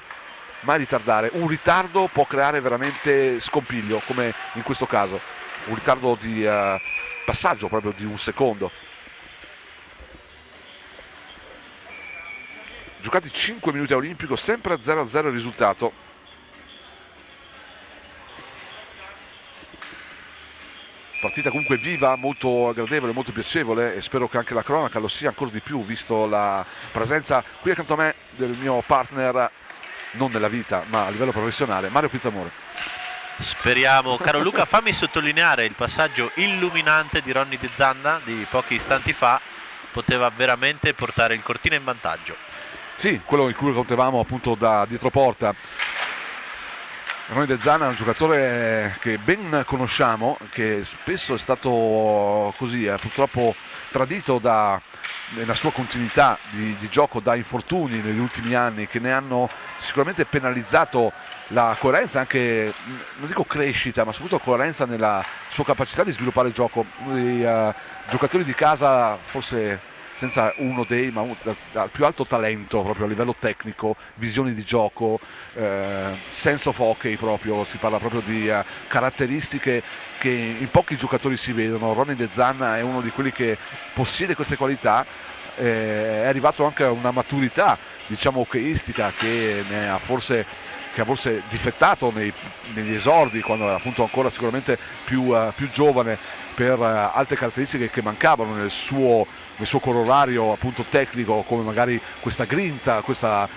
mai ritardare. Un ritardo può creare veramente scompiglio, come in questo caso, un ritardo di passaggio proprio di un secondo. Giocati 5 minuti a Olimpico, sempre a 0-0 il risultato. Partita comunque viva, molto gradevole, molto piacevole, e spero che anche la cronaca lo sia ancora di più, visto la presenza qui accanto a me del mio partner, non nella vita ma a livello professionale, Mario Pizzamore. Speriamo. Caro Luca, fammi sottolineare il passaggio illuminante di Ronny De Zanna di pochi istanti fa, poteva veramente portare il Cortina in vantaggio. Sì, quello in cui contavamo appunto da dietro porta. Ronny De Zanna è un giocatore che ben conosciamo, che spesso è stato così, purtroppo tradito nella sua continuità di gioco da infortuni negli ultimi anni, che ne hanno sicuramente penalizzato la coerenza, anche non dico crescita, ma soprattutto coerenza nella sua capacità di sviluppare il gioco. Uno dei giocatori di casa forse senza uno dei, ma dal più alto talento proprio a livello tecnico, visioni di gioco, sense of hockey proprio, si parla proprio di caratteristiche che in pochi giocatori si vedono. Ronny De Zanna è uno di quelli che possiede queste qualità, è arrivato anche a una maturità diciamo hockeyistica che ha forse difettato negli esordi, quando era appunto ancora sicuramente più giovane, per altre caratteristiche che mancavano nel suo corollario appunto tecnico, come magari questa grinta, questa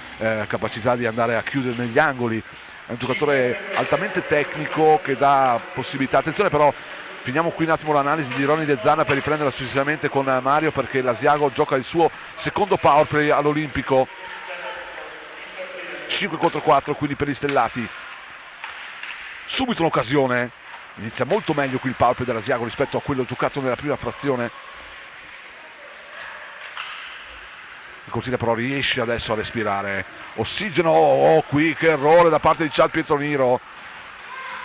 capacità di andare a chiudere negli angoli. È un giocatore altamente tecnico che dà possibilità. Attenzione però, finiamo qui un attimo l'analisi di Ronny De Zanna per riprenderla successivamente con Mario, perché l'Asiago gioca il suo secondo power play all'Olimpico, 5 contro 4 quindi per gli stellati. Subito un'occasione, inizia molto meglio qui il power play dell'Asiago rispetto a quello giocato nella prima frazione. Il Cortina però riesce adesso a respirare ossigeno. Qui che errore da parte di Chad Pietroniro,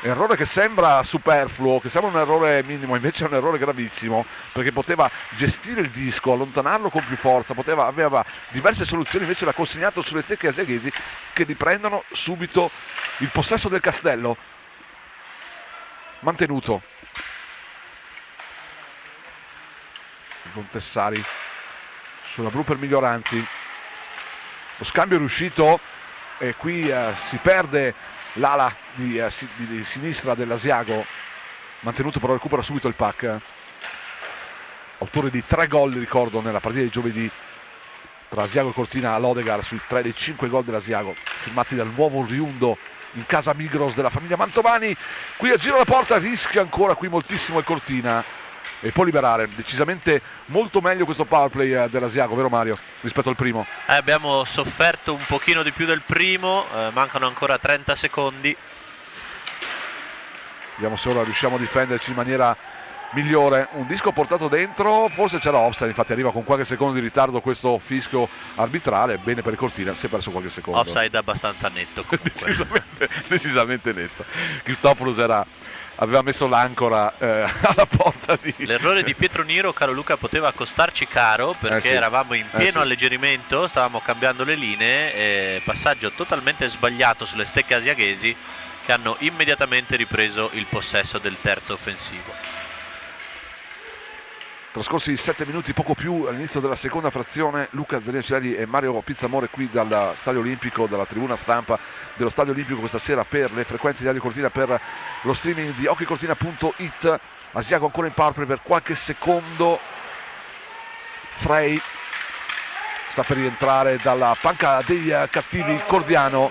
errore che sembra superfluo, che sembra un errore minimo, invece è un errore gravissimo, perché poteva gestire il disco, allontanarlo con più forza, aveva diverse soluzioni, invece l'ha consegnato sulle stecche asiaghesi, che riprendono subito il possesso del castello. Mantenuto con Tessari sulla blu per Miglioranzi. lo scambio è riuscito e qui si perde l'ala di sinistra dell'Asiago, mantenuto però recupera subito il Pac, autore di 3 gol, ricordo, nella partita di giovedì tra Asiago e Cortina all'Odegar, sui 3 dei 5 gol dell'Asiago firmati dal nuovo oriundo in casa Migros della famiglia Mantovani. Qui a giro la porta, rischia ancora qui moltissimo il Cortina e può liberare. Decisamente molto meglio questo powerplay dell'Asiago, vero Mario, rispetto al primo? Abbiamo sofferto un pochino di più del primo, mancano ancora 30 secondi. Vediamo se ora riusciamo a difenderci in maniera migliore. Un disco portato dentro, forse c'era offside, infatti arriva con qualche secondo di ritardo questo fischio arbitrale. Bene per il Cortina, si è perso qualche secondo. Offside abbastanza netto comunque. decisamente netto. Christopoulos aveva messo l'ancora alla porta di... L'errore di Pietro Niro, caro Luca, poteva costarci caro perché sì. eravamo in pieno alleggerimento, stavamo cambiando le linee, passaggio totalmente sbagliato sulle stecche asiaghesi che hanno immediatamente ripreso il possesso del terzo offensivo. Trascorsi 7 minuti, poco più, all'inizio della seconda frazione, Luca Zaniacelli e Mario Pizzamore qui dal Stadio Olimpico, dalla tribuna stampa dello Stadio Olimpico questa sera per le frequenze di Radio Cortina, per lo streaming di hockeycortina.it. Asiago ancora in powerplay per qualche secondo. Frey sta per rientrare dalla panca dei cattivi, Cordiano,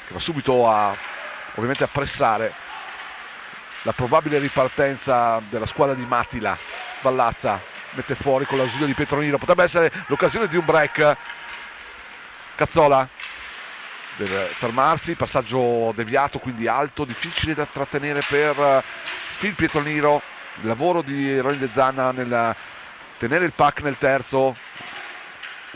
che va subito ovviamente a pressare la probabile ripartenza della squadra di Matila. Vallazza mette fuori con l'ausilio di Pietroniro, potrebbe essere l'occasione di un break. Cazzola deve fermarsi, passaggio deviato, quindi alto, difficile da trattenere per Phil Pietroniro. Il lavoro di Ronny De Zanna nel tenere il Pac nel terzo.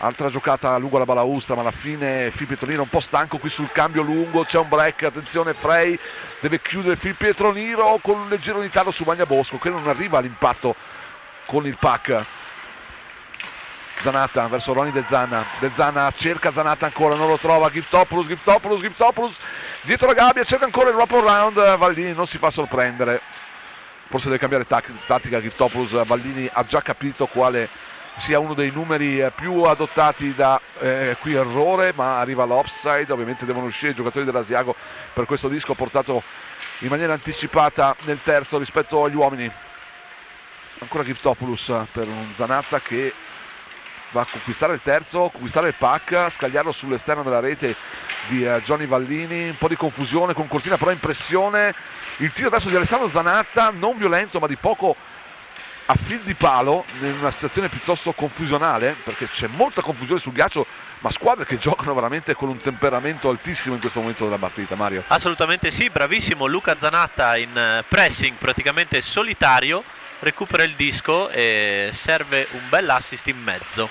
Altra giocata lungo la balaustra, ma alla fine Phil Pietroniro un po' stanco qui sul cambio lungo. C'è un break, attenzione, Frey deve chiudere Phil Pietroniro con un leggero ritardo su Magnabosco che non arriva all'impatto con il Pac. Zanatta verso Ronny De Zanna. De Zanna cerca Zanatta ancora, non lo trova. Giftopoulos dietro la gabbia, cerca ancora il wrap around. Vallini non si fa sorprendere, forse deve cambiare tattica Giftopoulos. Vallini ha già capito quale sia uno dei numeri più adottati da qui errore, ma arriva l'offside. Ovviamente devono uscire i giocatori dell'Asiago per questo disco portato in maniera anticipata nel terzo rispetto agli uomini. Ancora Giftopoulos per un Zanatta che va a conquistare il terzo, conquistare il Pac, scagliarlo sull'esterno della rete di Johnny Vallini. Un po' di confusione con Cortina però in pressione. Il tiro adesso di Alessandro Zanatta, non violento ma di poco a fil di palo, in una situazione piuttosto confusionale, perché c'è molta confusione sul ghiaccio, ma squadre che giocano veramente con un temperamento altissimo in questo momento della partita. Mario? Assolutamente sì, bravissimo Luca Zanatta in pressing praticamente solitario, recupera il disco e serve un bel assist in mezzo.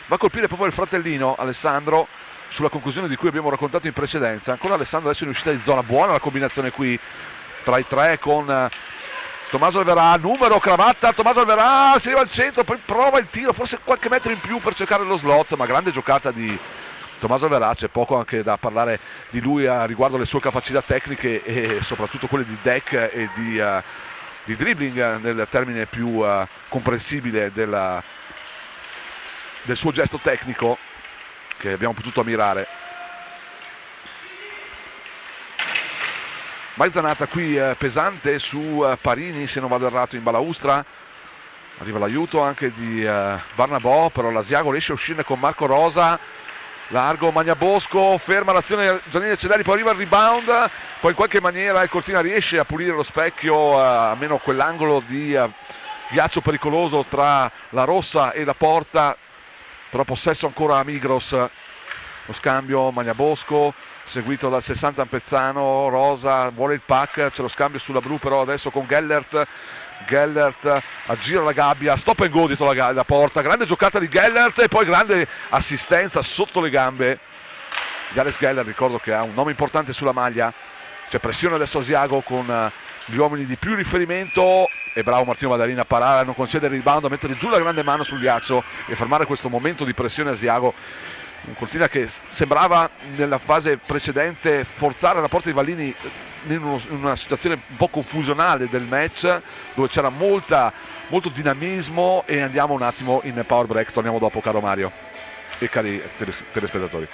Va a colpire proprio il fratellino Alessandro sulla conclusione di cui abbiamo raccontato in precedenza. Ancora Alessandro adesso in uscita di zona, buona la combinazione qui tra i tre con Tommaso Alverà, numero, cravatta, Tommaso Alverà, si arriva al centro, poi prova il tiro, forse qualche metro in più per cercare lo slot, ma grande giocata di Tommaso Alverà. C'è poco anche da parlare di lui riguardo le sue capacità tecniche e soprattutto quelle di deck e di dribbling nel termine più comprensibile del suo gesto tecnico che abbiamo potuto ammirare. Mike Zanatta qui pesante su Parini, se non vado errato, in balaustra. Arriva l'aiuto anche di Barnabò, però l'Asiago riesce a uscirne con Marco Rosa. Largo Magnabosco, ferma l'azione Giannini Cedelli, poi arriva il rebound, poi in qualche maniera il Cortina riesce a pulire lo specchio, almeno quell'angolo di ghiaccio pericoloso tra la rossa e la porta, però possesso ancora a Migros. Lo scambio Magnabosco seguito dal 60 Ampezzano, Rosa vuole il Pac, c'è lo scambio sulla blu però adesso con Gellert aggira la gabbia, stop and go dietro la porta, grande giocata di Gellert e poi grande assistenza sotto le gambe di Alex Gellert. Ricordo che ha un nome importante sulla maglia. C'è pressione adesso Asiago con gli uomini di più riferimento e bravo Martino Madarina a parare, a non concedere il rebound, a mettere giù la grande mano sul ghiaccio e fermare questo momento di pressione Asiago Un Cortina che sembrava nella fase precedente forzare la porta di Vallini in una situazione un po' confusionale del match, dove c'era molto dinamismo. E andiamo un attimo in power break, torniamo dopo, caro Mario e cari telespettatori.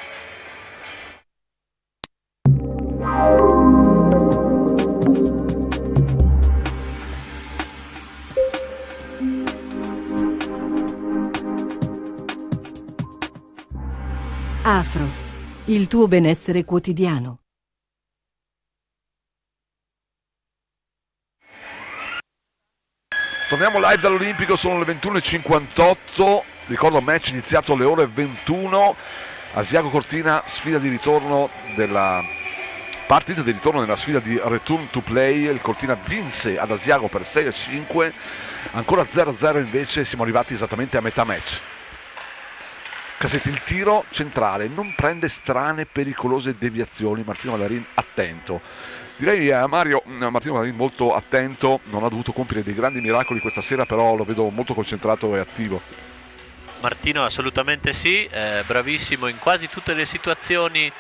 Afro, il tuo benessere quotidiano. Torniamo live dall'Olimpico, sono le 21:58. Ricordo, match iniziato alle ore 21. Asiago Cortina, sfida di ritorno della partita di ritorno nella sfida di Return to Play. Il Cortina vinse ad Asiago per 6-5. Ancora 0-0 invece, siamo arrivati esattamente a metà match. Cassetti, il tiro centrale non prende strane pericolose deviazioni. Martino Vallarin attento. Direi Mario, Martino Vallarin molto attento, non ha dovuto compiere dei grandi miracoli questa sera, però lo vedo molto concentrato e attivo. Martino assolutamente sì, bravissimo in quasi tutte le situazioni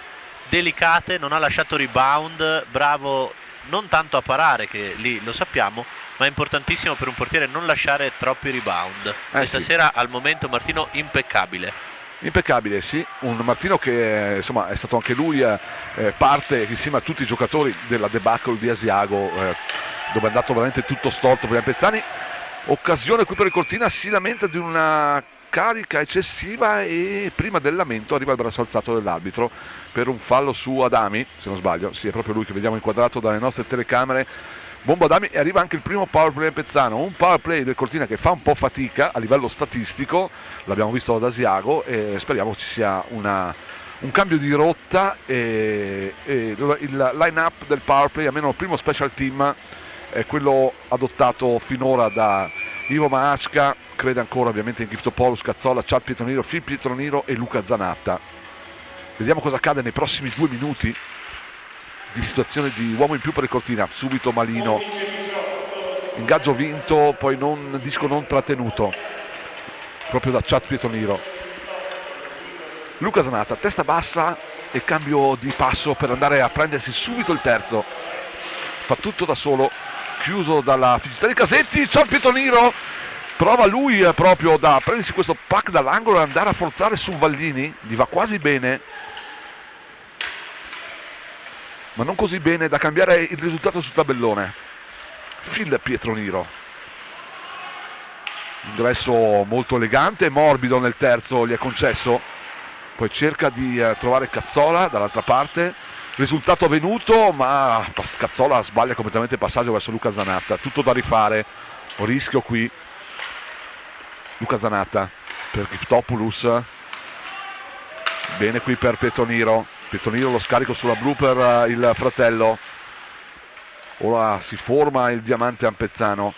delicate, non ha lasciato rebound, bravo non tanto a parare, che lì lo sappiamo, ma è importantissimo per un portiere non lasciare troppi rebound. Questa sera al momento Martino impeccabile. Impeccabile, sì, un Martino che insomma è stato anche lui parte insieme a tutti i giocatori della debacle di Asiago, dove è andato veramente tutto storto per Pezzani. Occasione qui per il Cortina, si lamenta di una carica eccessiva e prima del lamento arriva il braccio alzato dell'arbitro per un fallo su Adami, se non sbaglio, sì, è proprio lui che vediamo inquadrato dalle nostre telecamere. Bombo Adami, e arriva anche il primo power play Pezzano, un power play del Cortina che fa un po' fatica a livello statistico, l'abbiamo visto ad Asiago, e speriamo ci sia un cambio di rotta e il line up del power play, almeno il primo special team, è quello adottato finora da Ivo Maasca, crede ancora ovviamente in Giftopoulos, Cazzola, Chad Pietroniro, Phil Pietroniro e Luca Zanatta. Vediamo cosa accade nei prossimi 2 minuti di situazione di uomo in più per il Cortina. Subito Malino, ingaggio vinto, poi disco non trattenuto proprio da Chad Pietroniro. Luca Zanatta, testa bassa e cambio di passo per andare a prendersi subito il terzo, fa tutto da solo, chiuso dalla fisicità di Casetti. Chad Pietroniro prova lui proprio da prendersi questo pack dall'angolo e andare a forzare su Vallini, gli va quasi bene, ma non così bene da cambiare il risultato sul tabellone. Phil Pietroniro, ingresso molto elegante e morbido nel terzo gli è concesso, poi cerca di trovare Cazzola dall'altra parte, risultato avvenuto, ma Cazzola sbaglia completamente il passaggio verso Luca Zanatta, tutto da rifare, rischio qui. Luca Zanatta per Giftopoulos, bene qui per Pietroniro, lo scarico sulla blu per il fratello. Ora si forma il diamante ampezzano,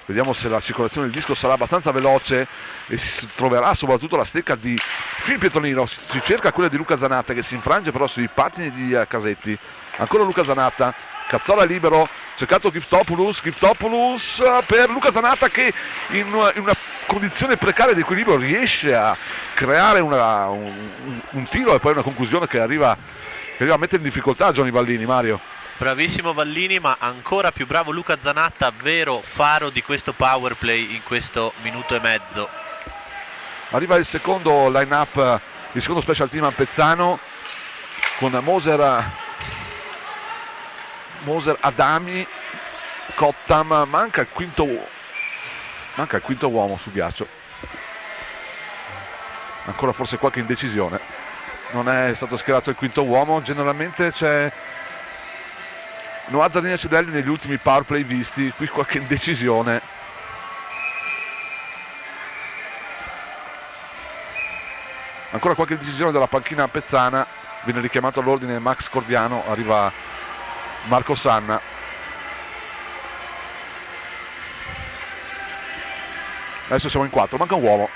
vediamo se la circolazione del disco sarà abbastanza veloce e si troverà soprattutto la stecca di Phil Pietroniro. Si cerca quella di Luca Zanatta che si infrange però sui pattini di Casetti. Ancora Luca Zanatta, Cazzola libero, cercato Giftopoulos per Luca Zanatta che in una condizione precaria di equilibrio riesce a creare un tiro e poi una conclusione che arriva a mettere in difficoltà Johnny Vallini. Mario, bravissimo Vallini, ma ancora più bravo Luca Zanatta, vero faro di questo power play in questo minuto e mezzo. Arriva il secondo line up, il secondo special team ampezzano con Moser, Adami, Cottam, manca il quinto uomo su ghiaccio, ancora forse qualche indecisione, non è stato schierato il quinto uomo. Generalmente c'è Noah Zardini Cedelli negli ultimi power play visti, qui qualche indecisione. Ancora qualche indecisione dalla panchina pezzana, viene richiamato all'ordine Max Cordiano, arriva Marco Sanna. Adesso siamo in 4, manca un uomo,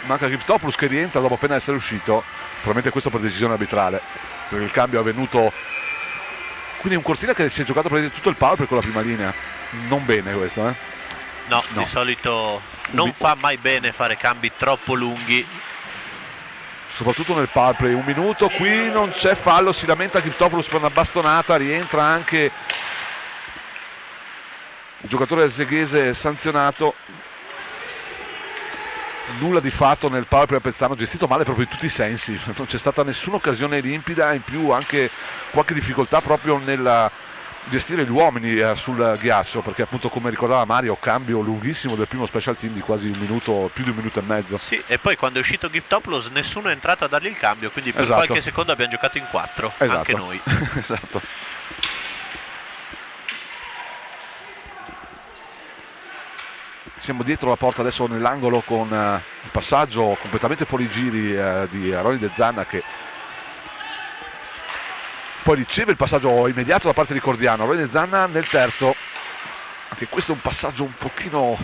manca Giftopoulos che rientra dopo appena essere uscito, probabilmente questo per decisione arbitrale, perché il cambio è avvenuto. Quindi un Cortina che si è giocato praticamente tutto il power per con la prima linea, non bene questo, No, di solito non fa mai bene fare cambi troppo lunghi. soprattutto nel power play. 1 minuto, qui non c'è fallo, si lamenta Giftopoulos per una bastonata, rientra anche il giocatore alzeghese sanzionato. Nulla di fatto nel power play a Pezzano, gestito male proprio in tutti i sensi, non c'è stata nessuna occasione limpida, in più anche qualche difficoltà proprio nel gestire gli uomini sul ghiaccio, perché appunto, come ricordava Mario, cambio lunghissimo del primo special team di quasi 1 minuto, più di 1 minuto e mezzo. Sì, e poi quando è uscito Giftopoulos nessuno è entrato a dargli il cambio, quindi per Esatto. qualche secondo abbiamo giocato in 4, Esatto. anche noi. Esatto. Siamo dietro la porta adesso nell'angolo con il passaggio completamente fuori giri di Ronny De Zanna, che poi riceve il passaggio immediato da parte di Cordiano. Ronny De Zanna nel terzo, anche questo è un passaggio un pochino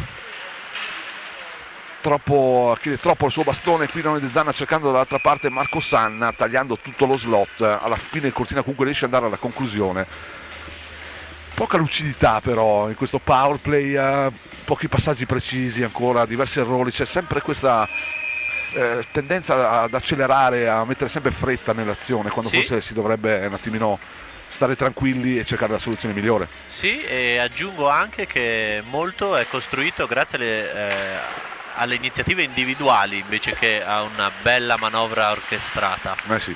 troppo, chiede troppo il suo bastone qui Ronny De Zanna, cercando dall'altra parte Marco Sanna, tagliando tutto lo slot. Alla fine il Cortina comunque riesce ad andare alla conclusione. Poca lucidità però in questo power play, pochi passaggi precisi ancora, diversi errori, c'è sempre questa tendenza ad accelerare, a mettere sempre fretta nell'azione, quando Sì. forse si dovrebbe un attimino stare tranquilli e cercare la soluzione migliore. Sì, e aggiungo anche che molto è costruito grazie alle iniziative individuali invece che a una bella manovra orchestrata. Sì.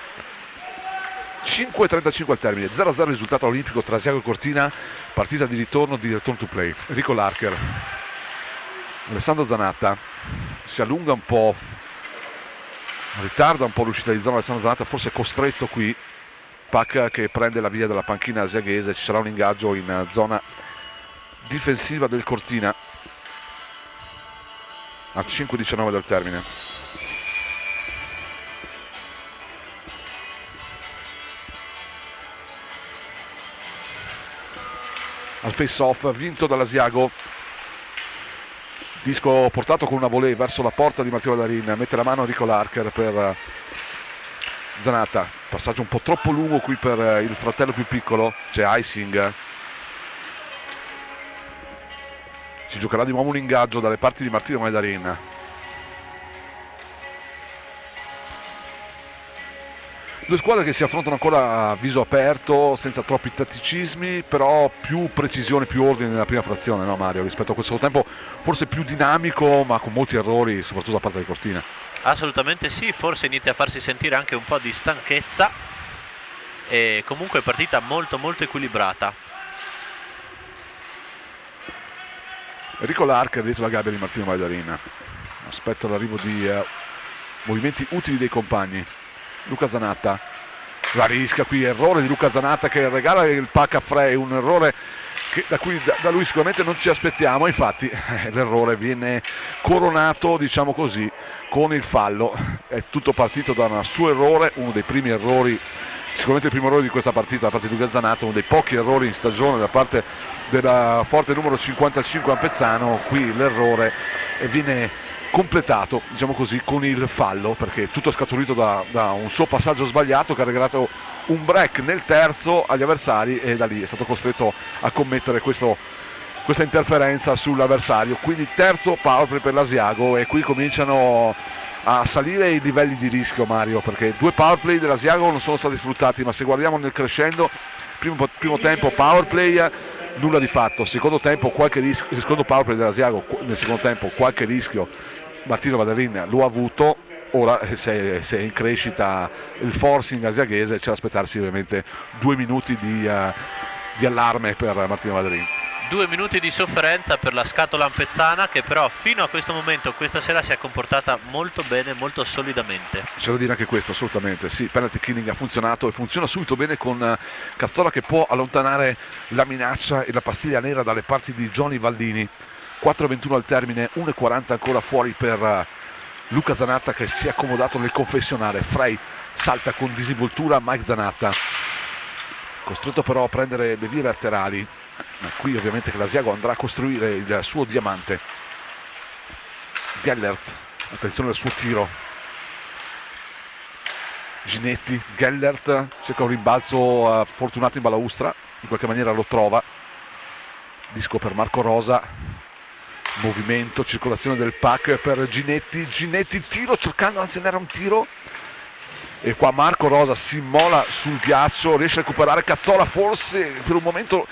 5:35 al termine, 0-0 risultato olimpico tra Asiago e Cortina, partita di ritorno di return to play. Enrico Larcher, Alessandro Zanatta, si allunga un po', ritarda un po' l'uscita di zona Alessandro Zanatta, forse costretto qui. Pac che prende la via della panchina asiaghese, ci sarà un ingaggio in zona difensiva del Cortina a 5:19 dal termine. Al face off vinto dall'Asiago, disco portato con una volée verso la porta di Matteo Darin, mette la mano Enrico Larcher per Zanatta, passaggio un po' troppo lungo qui per il fratello più piccolo, c'è icing, si giocherà di nuovo un ingaggio dalle parti di Martino Maidarin. Due squadre che si affrontano ancora a viso aperto, senza troppi tatticismi, però più precisione, più ordine nella prima frazione, no Mario? Rispetto a questo tempo forse più dinamico, ma con molti errori, soprattutto da parte di Cortina. Assolutamente sì, forse inizia a farsi sentire anche un po' di stanchezza e comunque partita molto molto equilibrata. Enrico Larcher dietro la gabbia di Martino Maidarin, aspetta l'arrivo di movimenti utili dei compagni. Luca Zanatta la rischia qui, errore di Luca Zanatta che regala il pack a Frey, un errore che da lui sicuramente non ci aspettiamo, infatti l'errore viene coronato, diciamo così, con il fallo. È tutto partito da un suo errore, uno dei primi errori, sicuramente il primo errore di questa partita da parte di Luca Zanatta, uno dei pochi errori in stagione da parte della forte numero 55 a Pezzano. Qui l'errore viene completato, diciamo così, con il fallo, perché tutto è scaturito da un suo passaggio sbagliato che ha regalato un break nel terzo agli avversari, e da lì è stato costretto a commettere questa interferenza sull'avversario. Quindi terzo power play per l'Asiago, e qui cominciano a salire i livelli di rischio, Mario, perché 2 power play dell'Asiago non sono stati sfruttati, ma se guardiamo nel crescendo, primo tempo power play, nulla di fatto, secondo tempo qualche rischio, il secondo power play dell'Asiago nel secondo tempo qualche rischio Martino Maidarin lo ha avuto. Ora se è in crescita il forcing asiaghese, c'è da aspettarsi ovviamente 2 minuti di allarme per Martino Maidarin. 2 minuti di sofferenza per la scatola ampezzana, che però fino a questo momento questa sera si è comportata molto bene, molto solidamente. C'è da dire anche questo, assolutamente sì. Penalty killing ha funzionato e funziona subito bene con Cazzola, che può allontanare la minaccia e la pastiglia nera dalle parti di Johnny Valdini. 4:21 al termine, 1:40 ancora fuori per Luca Zanatta, che si è accomodato nel confessionale. Frey salta con disinvoltura Mike Zanatta, costretto però a prendere le vie laterali, ma qui ovviamente che l'Asiago andrà a costruire il suo diamante. Gellert, attenzione al suo tiro, Ginetti, Gellert cerca un rimbalzo fortunato in balaustra, in qualche maniera lo trova, disco per Marco Rosa, movimento, circolazione del pack per Ginetti, tiro, cercando, anzi non era un tiro, e qua Marco Rosa si immola sul ghiaccio, riesce a recuperare Cazzola, forse per un momento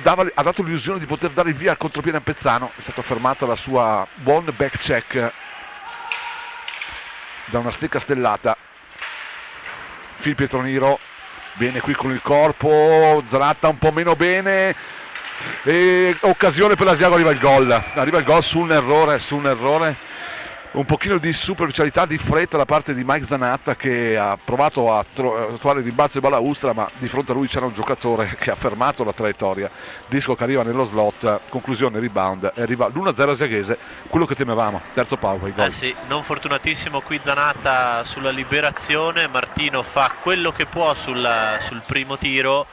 ha dato l'illusione di poter dare via al contropiede a Pezzano, è stata fermata la sua buon back check da una stecca stellata. Phil Pietroniro bene qui con il corpo, Zanatta un po' meno bene e occasione per l'Asiago, arriva il gol su un errore, un pochino di superficialità, di fretta da parte di Mike Zanatta, che ha provato a trovare il rimbalzo di balaustra, ma di fronte a lui c'era un giocatore che ha fermato la traiettoria. Disco che arriva nello slot, conclusione, rebound, e arriva l'1-0 asiaghese, quello che temevamo. Terzo power, gol. Sì, non fortunatissimo qui Zanatta sulla liberazione. Martino fa quello che può sul primo tiro,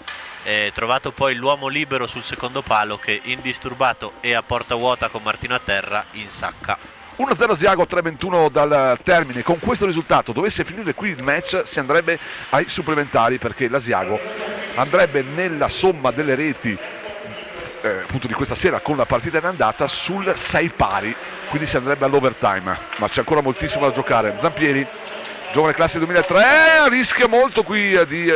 trovato poi l'uomo libero sul secondo palo, che indisturbato e a porta vuota con Martino a terra insacca. 1-0 Asiago, 3-21 dal termine. Con questo risultato dovesse finire qui il match, si andrebbe ai supplementari, perché l'Asiago andrebbe nella somma delle reti appunto di questa sera con la partita in andata sul 6 pari, quindi si andrebbe all'overtime, ma c'è ancora moltissimo da giocare. Zampieri, giovane classe 2003, rischia molto qui di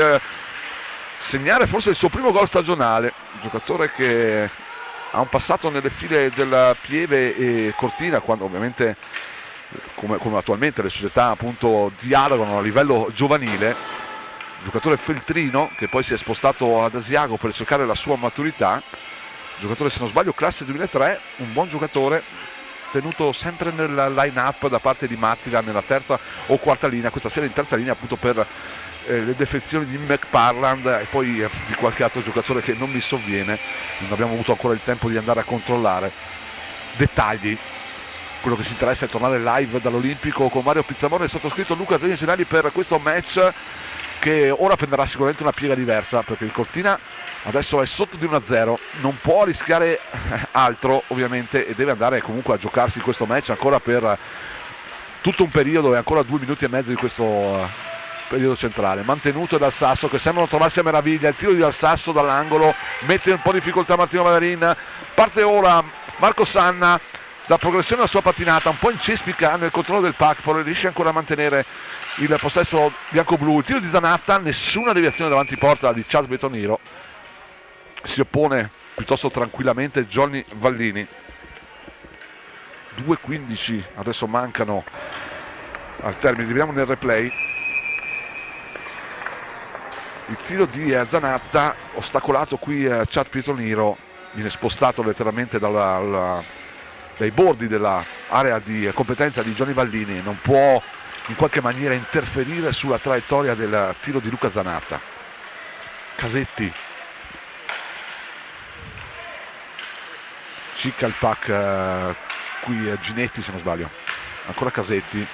segnare forse il suo primo gol stagionale, un giocatore che ha un passato nelle file della Pieve e Cortina, quando ovviamente come attualmente le società appunto dialogano a livello giovanile. Giocatore feltrino che poi si è spostato ad Asiago per cercare la sua maturità, giocatore, se non sbaglio, classe 2003, un buon giocatore tenuto sempre nel line up da parte di Mattila nella terza o quarta linea, questa sera in terza linea appunto per le defezioni di McParland e poi di qualche altro giocatore che non mi sovviene, non abbiamo avuto ancora il tempo di andare a controllare dettagli. Quello che ci interessa è tornare live dall'Olimpico con Mario Pizzamone e sottoscritto Luca Zenicinelli per questo match che ora prenderà sicuramente una piega diversa, perché il Cortina adesso è sotto di 1-0, non può rischiare altro ovviamente e deve andare comunque a giocarsi questo match ancora per tutto un periodo e ancora 2 minuti e mezzo di questo periodo centrale. Mantenuto dal Sasso, che sembrano trovarsi a meraviglia, il tiro di Dal Sasso dall'angolo mette un po' di difficoltà Martino Madarin. Parte ora Marco Sanna, la progressione della sua patinata un po' incespica nel controllo del pack, poi riesce ancora a mantenere il possesso bianco-blu. Il tiro di Zanatta, nessuna deviazione davanti porta di Charles Betoniro, si oppone piuttosto tranquillamente Johnny Vallini. 2:15 adesso mancano al termine, vediamo nel replay. Il tiro di Zanatta, ostacolato qui Chad Pietroniro, viene spostato letteralmente dai bordi dell'area di competenza di Johnny Vallini, non può in qualche maniera interferire sulla traiettoria del tiro di Luca Zanatta. Casetti cicca il pack qui Ginetti, se non sbaglio, ancora Casetti,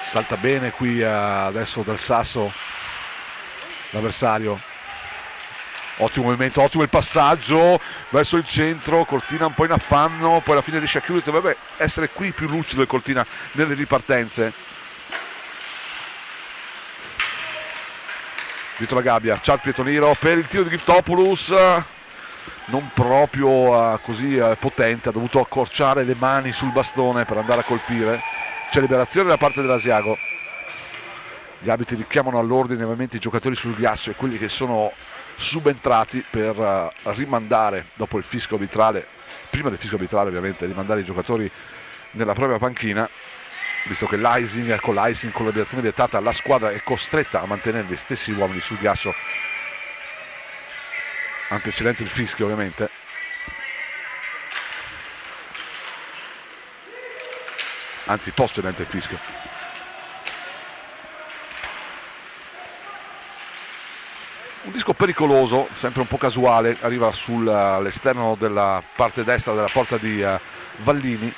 salta bene qui adesso Dal Sasso l'avversario, ottimo movimento, ottimo il passaggio verso il centro, Cortina un po' in affanno, poi alla fine riesce a chiudere, dovrebbe essere qui più lucido il Cortina nelle ripartenze. Dietro la gabbia Charles Pietroniro per il tiro di Giftopoulos, non proprio così potente, ha dovuto accorciare le mani sul bastone per andare a colpire. C'è liberazione da parte dell'Asiago, gli arbitri richiamano all'ordine ovviamente i giocatori sul ghiaccio e quelli che sono subentrati per rimandare dopo il fischio arbitrale, prima del fischio arbitrale ovviamente, rimandare i giocatori nella propria panchina, visto che l'icing, con la liberazione vietata, la squadra è costretta a mantenere gli stessi uomini sul ghiaccio, antecedente il fischio ovviamente. Anzi, postcedente il fischio. Un disco pericoloso, sempre un po' casuale, arriva sull'esterno della parte destra della porta di Vallini.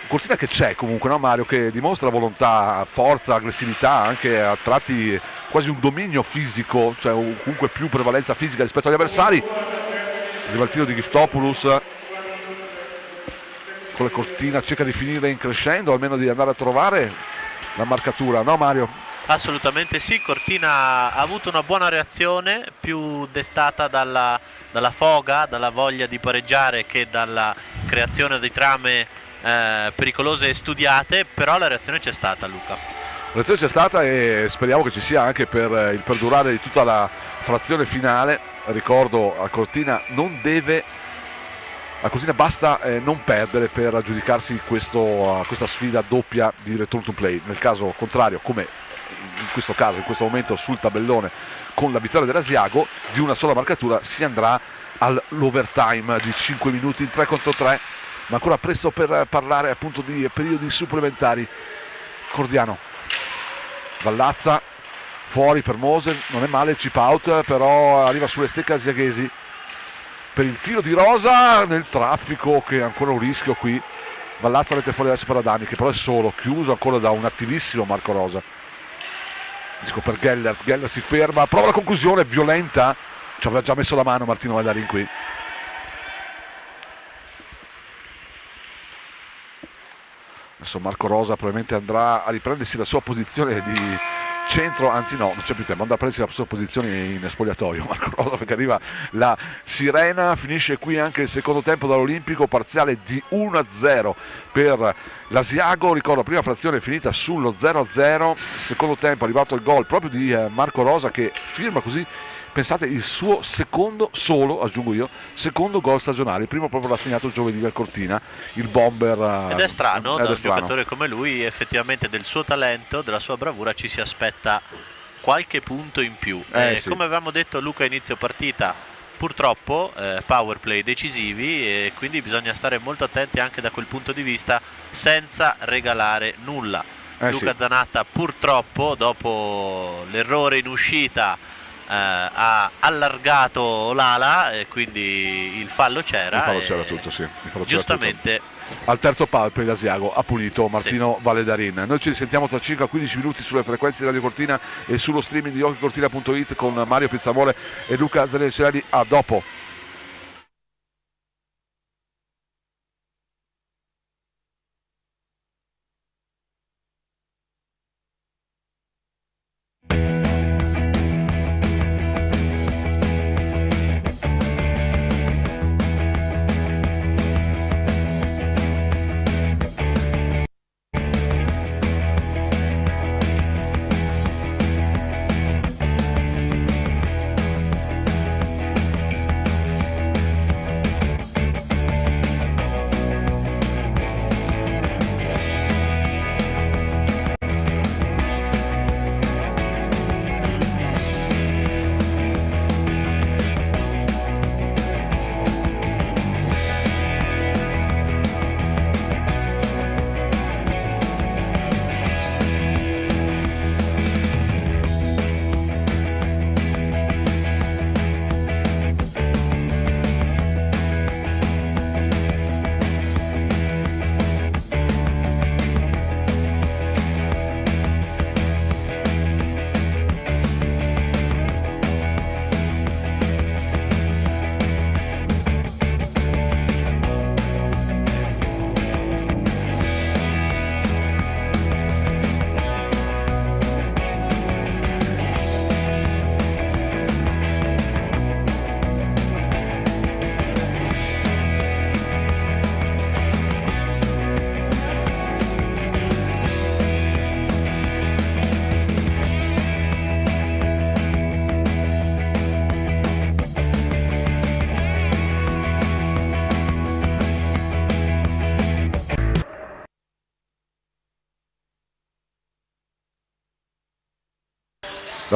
Cortina che c'è comunque, no Mario, che dimostra volontà, forza, aggressività, anche a tratti quasi un dominio fisico, cioè comunque più prevalenza fisica rispetto agli avversari. Arriva il tiro di Giftopoulos, con la Cortina cerca di finire in crescendo, almeno di andare a trovare la marcatura, no Mario? Assolutamente sì, Cortina ha avuto una buona reazione, più dettata dalla foga, dalla voglia di pareggiare che dalla creazione di trame pericolose e studiate, però la reazione c'è stata, Luca. La reazione c'è stata e speriamo che ci sia anche per il perdurare di tutta la frazione finale. Ricordo, a Cortina basta non perdere per aggiudicarsi questa sfida doppia di return to play. Nel caso contrario, come in questo caso, in questo momento sul tabellone con la vittoria dell'Asiago, di una sola marcatura si andrà all'overtime di 5 minuti in 3 contro 3, ma ancora presto per parlare appunto di periodi supplementari. Cordiano, Vallazza fuori per Moser, non è male il chip out, però arriva sulle stecche asiaghesi per il tiro di Rosa nel traffico, che è ancora un rischio qui. Vallazza mette fuori adesso per Adami, che però è solo, chiuso ancora da un attivissimo Marco Rosa. Disco per Gellert si ferma, prova la conclusione violenta, ci aveva già messo la mano Martino Vallarin qui. Adesso Marco Rosa probabilmente andrà a riprendersi la sua posizione di centro, anzi no, non c'è più tempo, andrà a prendersi la sua posizione in spogliatoio Marco Rosa, perché arriva la sirena. Finisce qui anche il secondo tempo dall'Olimpico, parziale di 1-0 per l'Asiago. Ricordo, prima frazione finita sullo 0-0, secondo tempo è arrivato il gol proprio di Marco Rosa, che firma così, pensate, il suo secondo, solo aggiungo io, secondo gol stagionale. Il primo proprio l'ha segnato giovedì al Cortina, il bomber. Ed è strano, da un giocatore come lui, effettivamente del suo talento, della sua bravura ci si aspetta qualche punto in più. Sì. Come avevamo detto Luca a inizio partita, purtroppo power play decisivi, e quindi bisogna stare molto attenti anche da quel punto di vista, senza regalare nulla. Luca Sì. Zanatta purtroppo, dopo l'errore in uscita, ha allargato l'ala, e quindi il fallo c'era. Il fallo c'era tutto, sì. Il fallo c'era giustamente tutto. Al terzo palo per l'Asiago ha pulito Martino Valladarin. Noi ci risentiamo tra circa 15 minuti sulle frequenze di Radio Cortina e sullo streaming di hockeycortina.it con Mario Pizzamore e Luca Zanelli. A dopo.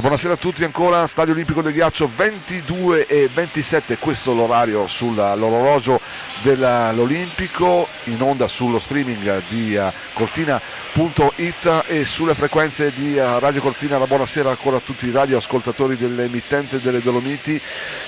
Buonasera a tutti ancora, Stadio Olimpico del Ghiaccio, 22:27, questo è l'orario sull'orologio dell'Olimpico, in onda sullo streaming di Cortina.it e sulle frequenze di Radio Cortina. Buonasera ancora a tutti i radioascoltatori dell'emittente delle Dolomiti,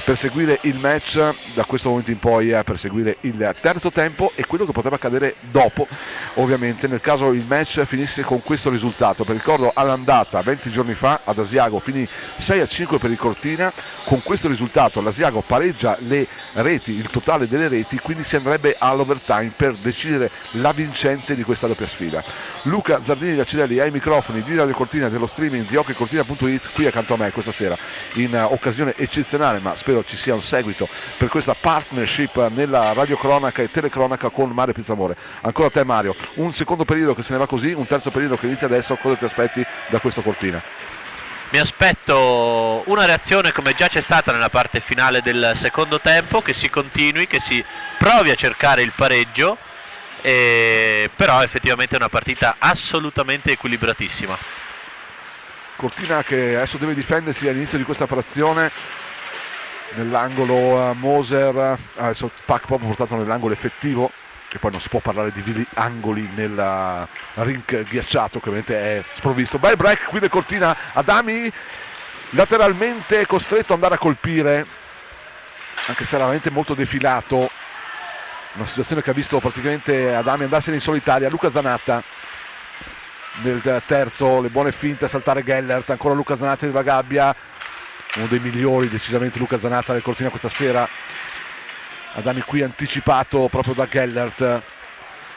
per seguire il match da questo momento in poi, per seguire il terzo tempo e quello che potrebbe accadere dopo, ovviamente nel caso il match finisse con questo risultato. Per ricordo, all'andata 20 giorni fa ad Asiago finì 6-5 per il Cortina. Con questo risultato l'Asiago pareggia le reti, il totale delle reti, quindi si andrebbe all'overtime per decidere la vincente di questa doppia sfida. Luca Zardini da Acidelli ai microfoni di Radio Cortina, dello streaming di hockeycortina.it, qui accanto a me questa sera, in occasione eccezionale, ma spero ci sia un seguito per questa partnership nella radiocronaca e telecronaca con Mario Pizzamore. Ancora a te Mario, un secondo periodo che se ne va così, un terzo periodo che inizia adesso, cosa ti aspetti da questo Cortina? Mi aspetto una reazione come già c'è stata nella parte finale del secondo tempo, che si continui, che si provi a cercare il pareggio, però effettivamente è una partita assolutamente equilibratissima. Cortina che adesso deve difendersi all'inizio di questa frazione nell'angolo Moser, adesso il puck proprio portato nell'angolo effettivo, che poi non si può parlare di vili angoli nel rink ghiacciato che ovviamente è sprovvisto. Bel break qui del Cortina, Adami lateralmente costretto ad andare a colpire, anche se era veramente molto defilato, una situazione che ha visto praticamente Adami andarsene in solitaria. Luca Zanatta nel terzo, le buone finte, saltare Gellert, ancora Luca Zanatta nella gabbia, uno dei migliori decisamente Luca Zanatta del Cortina questa sera. Adami qui anticipato proprio da Gellert,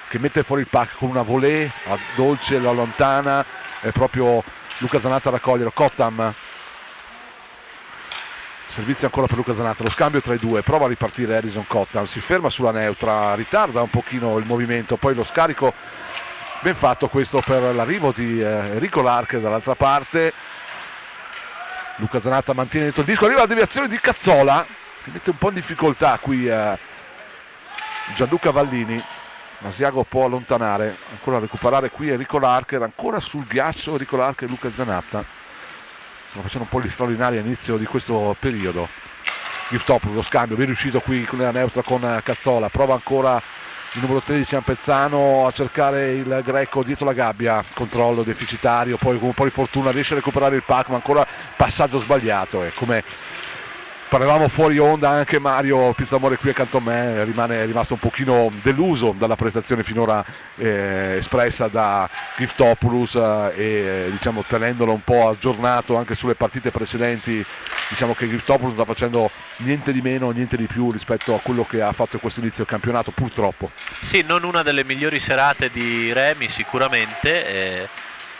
che mette fuori il puck con una volée a dolce, la lontana, è proprio Luca Zanatta a raccogliere. Cottam, servizio ancora per Luca Zanatta, lo scambio tra i due, prova a ripartire Harrison Cottam, si ferma sulla neutra, ritarda un pochino il movimento, poi lo scarico ben fatto questo per l'arrivo di Enrico Larcher dall'altra parte. Luca Zanatta mantiene dentro il disco, arriva la deviazione di Cazzola che mette un po' in difficoltà qui Gianluca Vallini. Asiago può allontanare, ancora a recuperare qui Enrico Larcher, ancora sul ghiaccio Enrico Larcher e Luca Zanatta stanno facendo un po' gli straordinari all'inizio di questo periodo. Giftopoulos, lo scambio ben riuscito qui nella neutra con Cazzola, prova ancora il numero 13 Ampezzano a cercare il greco dietro la gabbia, controllo deficitario, poi con un po' di fortuna riesce a recuperare il puck, ma ancora passaggio sbagliato, come parlavamo fuori onda anche Mario Pizzamore qui accanto a me è rimasto un pochino deluso dalla prestazione finora espressa da Giftopoulos e diciamo tenendolo un po' aggiornato anche sulle partite precedenti. Diciamo che Giftopoulos sta facendo niente di meno, niente di più rispetto a quello che ha fatto in questo inizio del campionato, purtroppo. Sì, non una delle migliori serate di Remi sicuramente,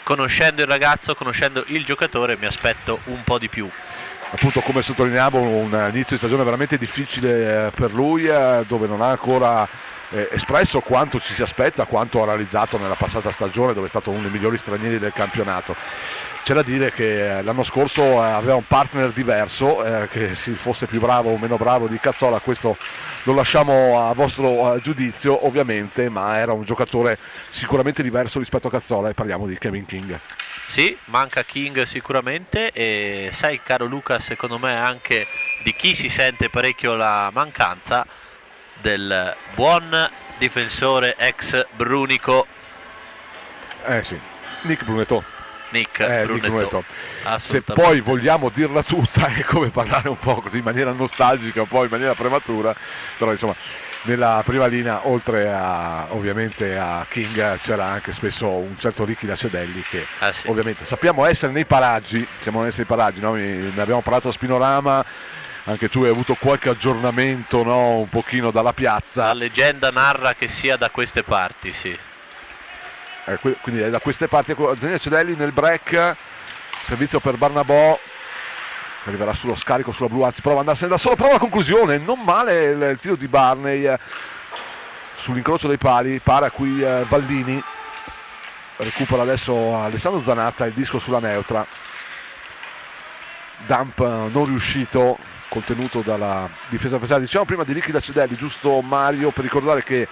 conoscendo il ragazzo, conoscendo il giocatore mi aspetto un po' di più. Appunto, come sottolineiamo, un inizio di stagione veramente difficile per lui, dove non ha ancora espresso quanto ci si aspetta, quanto ha realizzato nella passata stagione, dove è stato uno dei migliori stranieri del campionato. C'è da dire che l'anno scorso aveva un partner diverso, che si fosse più bravo o meno bravo di Cazzola, questo lo lasciamo a vostro giudizio ovviamente, ma era un giocatore sicuramente diverso rispetto a Cazzola, e parliamo di Kevin King. Sì, manca King sicuramente, e sai caro Luca, secondo me anche di chi si sente parecchio la mancanza del buon difensore ex Brunico. Sì, Nick Brunetto. Nick Brunetto. Se poi vogliamo dirla tutta è come parlare un po' così in maniera nostalgica, un po' in maniera prematura, però insomma nella prima linea oltre a ovviamente a King c'era anche spesso un certo Ricky Lacedelli che sì. Ovviamente sappiamo essere nei paraggi, no? Ne abbiamo parlato a Spinorama, anche tu hai avuto qualche aggiornamento, no? Un pochino dalla piazza. La leggenda narra che sia da queste parti, sì. Quindi è da queste parti. Zenia Cedelli nel break, servizio per Barnabò, arriverà sullo scarico sulla blu, anzi prova ad andarsene da solo, prova la conclusione, non male il tiro di Barney sull'incrocio dei pali, para qui Vallini, recupera adesso Alessandro Zanatta, il disco sulla neutra, dump non riuscito, contenuto dalla difesa avversaria. Diciamo prima di Ricky Lacedelli, giusto Mario, per ricordare che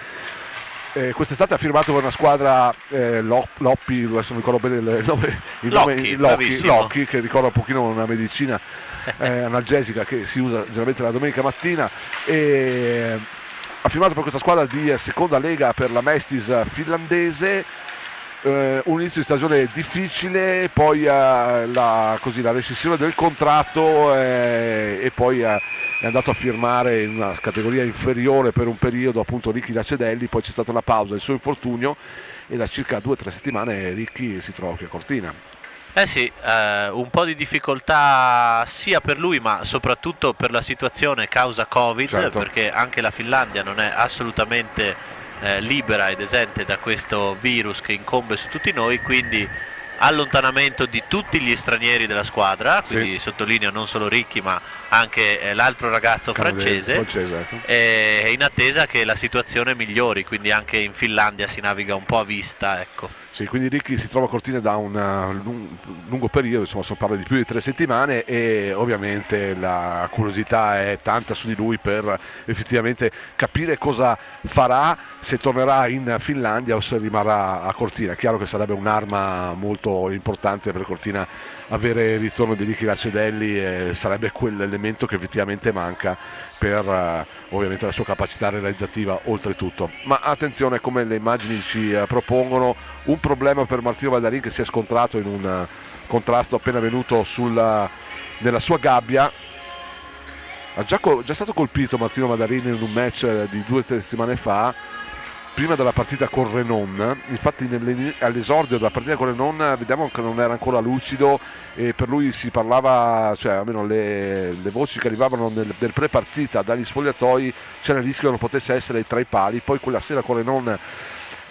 quest'estate ha firmato per una squadra Loppi, adesso non ricordo bene il nome, Locchi, che ricorda un pochino una medicina analgesica che si usa generalmente la domenica mattina, e ha firmato per questa squadra di seconda lega per la Mestis finlandese. Un inizio di stagione difficile, poi la rescissione del contratto e poi è andato a firmare in una categoria inferiore per un periodo, appunto Ricky Lacedelli, poi c'è stata una pausa, il suo infortunio, e da circa 2 o 3 settimane Ricky si trova qui a Cortina. Eh sì, un po' di difficoltà sia per lui ma soprattutto per la situazione causa Covid, Certo. perché anche la Finlandia non è assolutamente libera ed esente da questo virus che incombe su tutti noi, quindi allontanamento di tutti gli stranieri della squadra, quindi sottolineo non solo Ricchi ma anche l'altro ragazzo francese, ecco. e in attesa che la situazione migliori, quindi anche in Finlandia si naviga un po' a vista, ecco. Sì, quindi Ricchi si trova a Cortina da un lungo periodo, insomma si parla di più di 3 settimane e ovviamente la curiosità è tanta su di lui per effettivamente capire cosa farà, se tornerà in Finlandia o se rimarrà a Cortina. È chiaro che sarebbe un'arma molto importante per Cortina avere il ritorno di Ricchi Lacedelli, e sarebbe quell'elemento che effettivamente manca per ovviamente la sua capacità realizzativa oltretutto. Ma attenzione, come le immagini ci propongono, un problema per Martino Valdarin che si è scontrato in un contrasto appena venuto nella sua gabbia. Ha già stato colpito Martino Valdarin in un match di 2 settimane fa, prima della partita con Renon. Infatti all'esordio della partita con Renon vediamo che non era ancora lucido e per lui si parlava, cioè almeno le voci che arrivavano del pre-partita dagli spogliatoi, c'era il rischio che non potesse essere tra i pali. Poi quella sera con Renon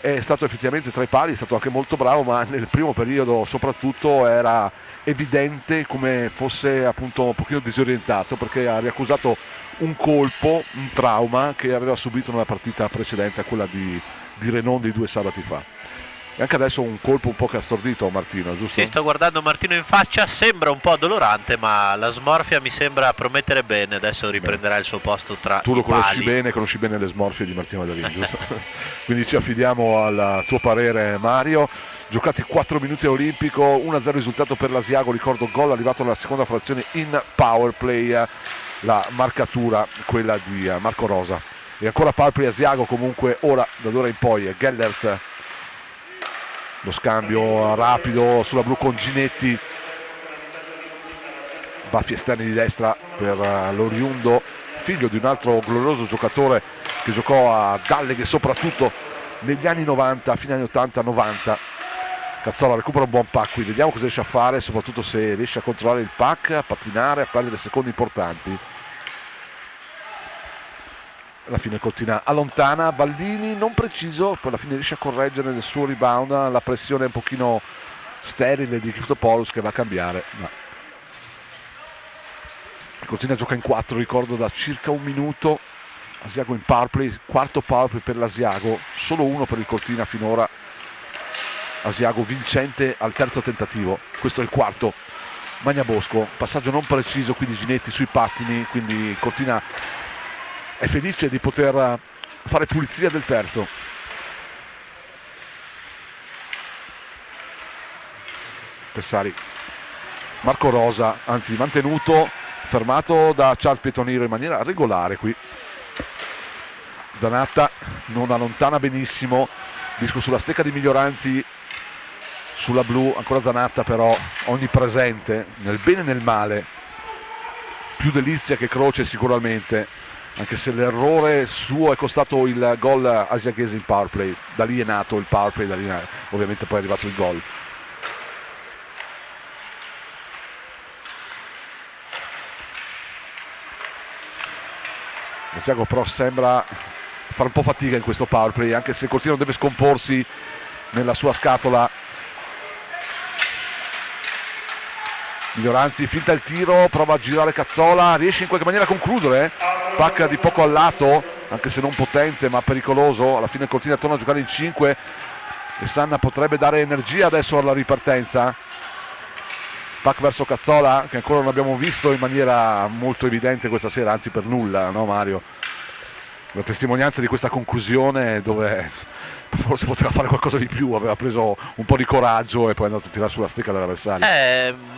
è stato effettivamente tra i pali, è stato anche molto bravo, ma nel primo periodo soprattutto era evidente come fosse appunto un pochino disorientato, perché ha riaccusato un colpo, un trauma che aveva subito nella partita precedente a quella di Renon di 2 sabati fa. E anche adesso un colpo un po' che ha stordito Martino, giusto? Sì, sto guardando Martino in faccia, sembra un po' dolorante, ma la smorfia mi sembra promettere bene, adesso riprenderà il suo posto tra tu lo i pali. conosci bene le smorfie di Martino Valdarin, giusto? Quindi ci affidiamo al tuo parere, Mario. Giocati 4 minuti olimpico, 1-0 risultato per l'Asiago, ricordo gol arrivato nella seconda frazione in power play, la marcatura quella di Marco Rosa. E ancora power play Asiago, comunque ora da ora in poi Gellert, lo scambio rapido sulla blu con Ginetti, baffi esterni di destra per l'oriundo, figlio di un altro glorioso giocatore che giocò a Dalleghe soprattutto negli anni 90, fine anni 80-90. Cazzola recupera un buon pack qui, vediamo cosa riesce a fare, soprattutto se riesce a controllare il pack, a pattinare, a perdere secondi importanti. Alla fine Cortina allontana, Baldini non preciso, poi alla fine riesce a correggere nel suo rebound, la pressione è un pochino sterile di Christopoulos che va a cambiare, ma Cortina gioca in 4, ricordo, da circa un minuto. Asiago in power play, quarto power play per l'Asiago, solo uno per il Cortina finora. Asiago vincente al terzo tentativo, questo è il quarto. Magnabosco, passaggio non preciso qui di Ginetti sui pattini, quindi Cortina è felice di poter fare pulizia del terzo. Tessari, Marco Rosa, anzi mantenuto, fermato da Charles Pietoniro in maniera regolare qui. Zanatta non allontana benissimo, disco sulla stecca di Miglioranzi, sulla blu, ancora Zanatta però onnipresente nel bene e nel male, più delizia che croce sicuramente, anche se l'errore suo è costato il gol asiaghese in power play. Da lì è nato il power play, da lì ovviamente poi è arrivato il gol. Asiago però sembra fare un po' fatica in questo power play, anche se il Cortina deve scomporsi nella sua scatola. Miglioranzi filtra il tiro, prova a girare Cazzola, riesce in qualche maniera a concludere, pacca di poco al lato, anche se non potente ma pericoloso. Alla fine il Cortina torna a giocare in 5 e Sanna potrebbe dare energia adesso alla ripartenza. Pack verso Cazzola, che ancora non abbiamo visto in maniera molto evidente questa sera, anzi per nulla, no Mario? La testimonianza di questa conclusione dove forse poteva fare qualcosa di più, aveva preso un po' di coraggio e poi è andato a tirare sulla stecca dell'avversario.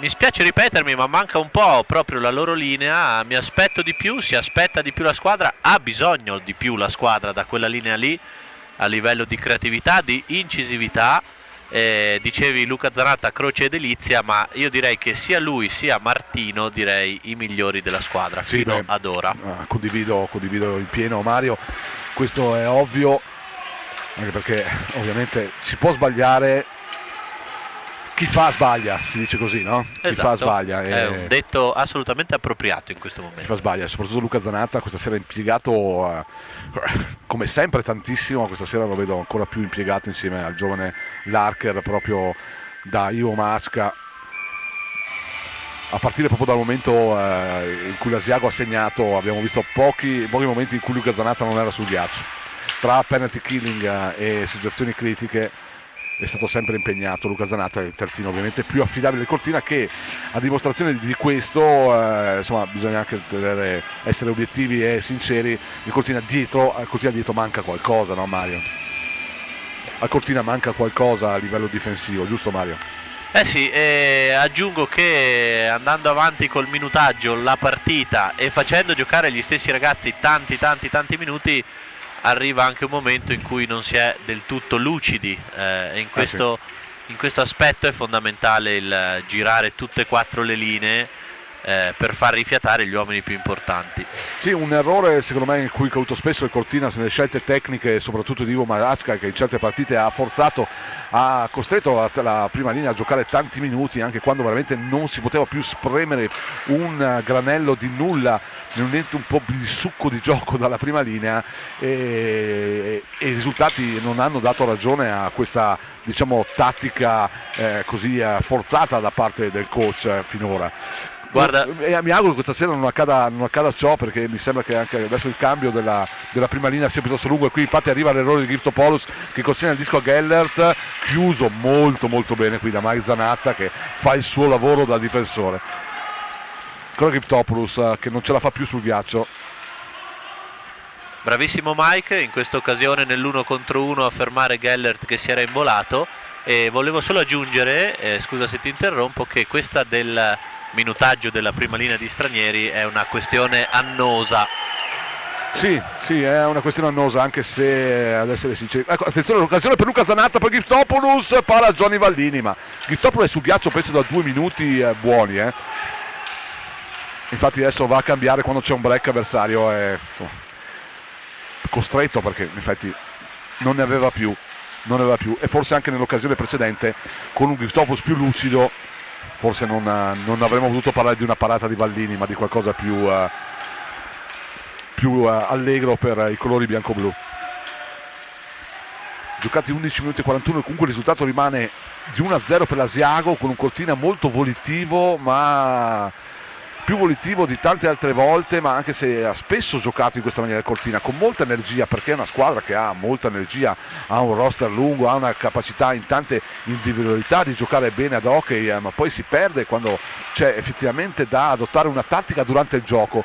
Mi spiace ripetermi, ma manca un po' proprio la loro linea. Mi aspetto di più, si aspetta di più la squadra, ha bisogno di più la squadra da quella linea lì, a livello di creatività, di incisività. Dicevi Luca Zanatta, croce e delizia, ma io direi che sia lui sia Martino, direi i migliori della squadra fino ad ora. Condivido in pieno Mario, questo è ovvio, anche perché ovviamente si può sbagliare, chi fa sbaglia, si dice così, no? Chi Esatto, fa sbaglia. è un detto assolutamente appropriato in questo Chi momento. fa sbaglia, soprattutto Luca Zanatta questa sera è impiegato come sempre tantissimo, questa sera lo vedo ancora più impiegato insieme al giovane Larker, proprio da Ivo Masca, a partire proprio dal momento in cui l'Asiago ha segnato. Abbiamo visto pochi momenti in cui Luca Zanatta non era sul ghiaccio, tra penalty killing e situazioni critiche è stato sempre impegnato Luca Zanatta, il terzino ovviamente più affidabile del Cortina, che a dimostrazione di questo insomma bisogna anche essere obiettivi e sinceri. Al Cortina dietro manca qualcosa, no Mario? Al Cortina manca qualcosa a livello difensivo, giusto Mario? Sì, aggiungo che andando avanti col minutaggio la partita e facendo giocare gli stessi ragazzi tanti minuti, arriva anche un momento in cui non si è del tutto lucidi, e in questo aspetto è fondamentale il girare tutte e 4 le linee per far rifiatare gli uomini più importanti. Sì, un errore secondo me in cui è caduto spesso il Cortina nelle scelte tecniche, soprattutto di Ivo Masca, che in certe partite ha costretto la prima linea a giocare tanti minuti, anche quando veramente non si poteva più spremere un granello di nulla, un po' di succo di gioco dalla prima linea, e i risultati non hanno dato ragione a questa, diciamo, tattica così forzata da parte del coach finora. Guarda, mi auguro che questa sera non accada ciò, perché mi sembra che anche adesso il cambio della prima linea sia piuttosto lungo, e qui infatti arriva l'errore di Giftopoulos che consegna il disco a Gellert, chiuso molto bene qui da Mike Zanatta, che fa il suo lavoro da difensore. Ancora Giftopoulos che non ce la fa più sul ghiaccio. bravissimo Mike in questa occasione nell'1 contro 1 a fermare Gellert che si era involato. E volevo solo aggiungere, scusa se ti interrompo, che questa del minutaggio della prima linea di stranieri è una questione annosa. Sì, è una questione annosa, anche se, ad essere sinceri, ecco, attenzione, l'occasione per Luca Zanatta, poi Giftopoulos, palla a Johnny Valdini, ma Giftopoulos è sul ghiaccio penso da 2 minuti buoni, infatti adesso va a cambiare quando c'è un break avversario, è insomma, costretto, perché in effetti non ne aveva più, e forse anche nell'occasione precedente con un Giftopoulos più lucido forse non avremmo potuto parlare di una parata di Valdini, ma di qualcosa più allegro per i colori bianco-blu. Giocati 11 minuti e 41 e comunque il risultato rimane di 1-0 per l'Asiago, con un Cortina molto volitivo, ma più volitivo di tante altre volte, ma anche se ha spesso giocato in questa maniera il Cortina con molta energia, perché è una squadra che ha molta energia, ha un roster lungo, ha una capacità in tante individualità di giocare bene ad hockey, ma poi si perde quando c'è effettivamente da adottare una tattica durante il gioco.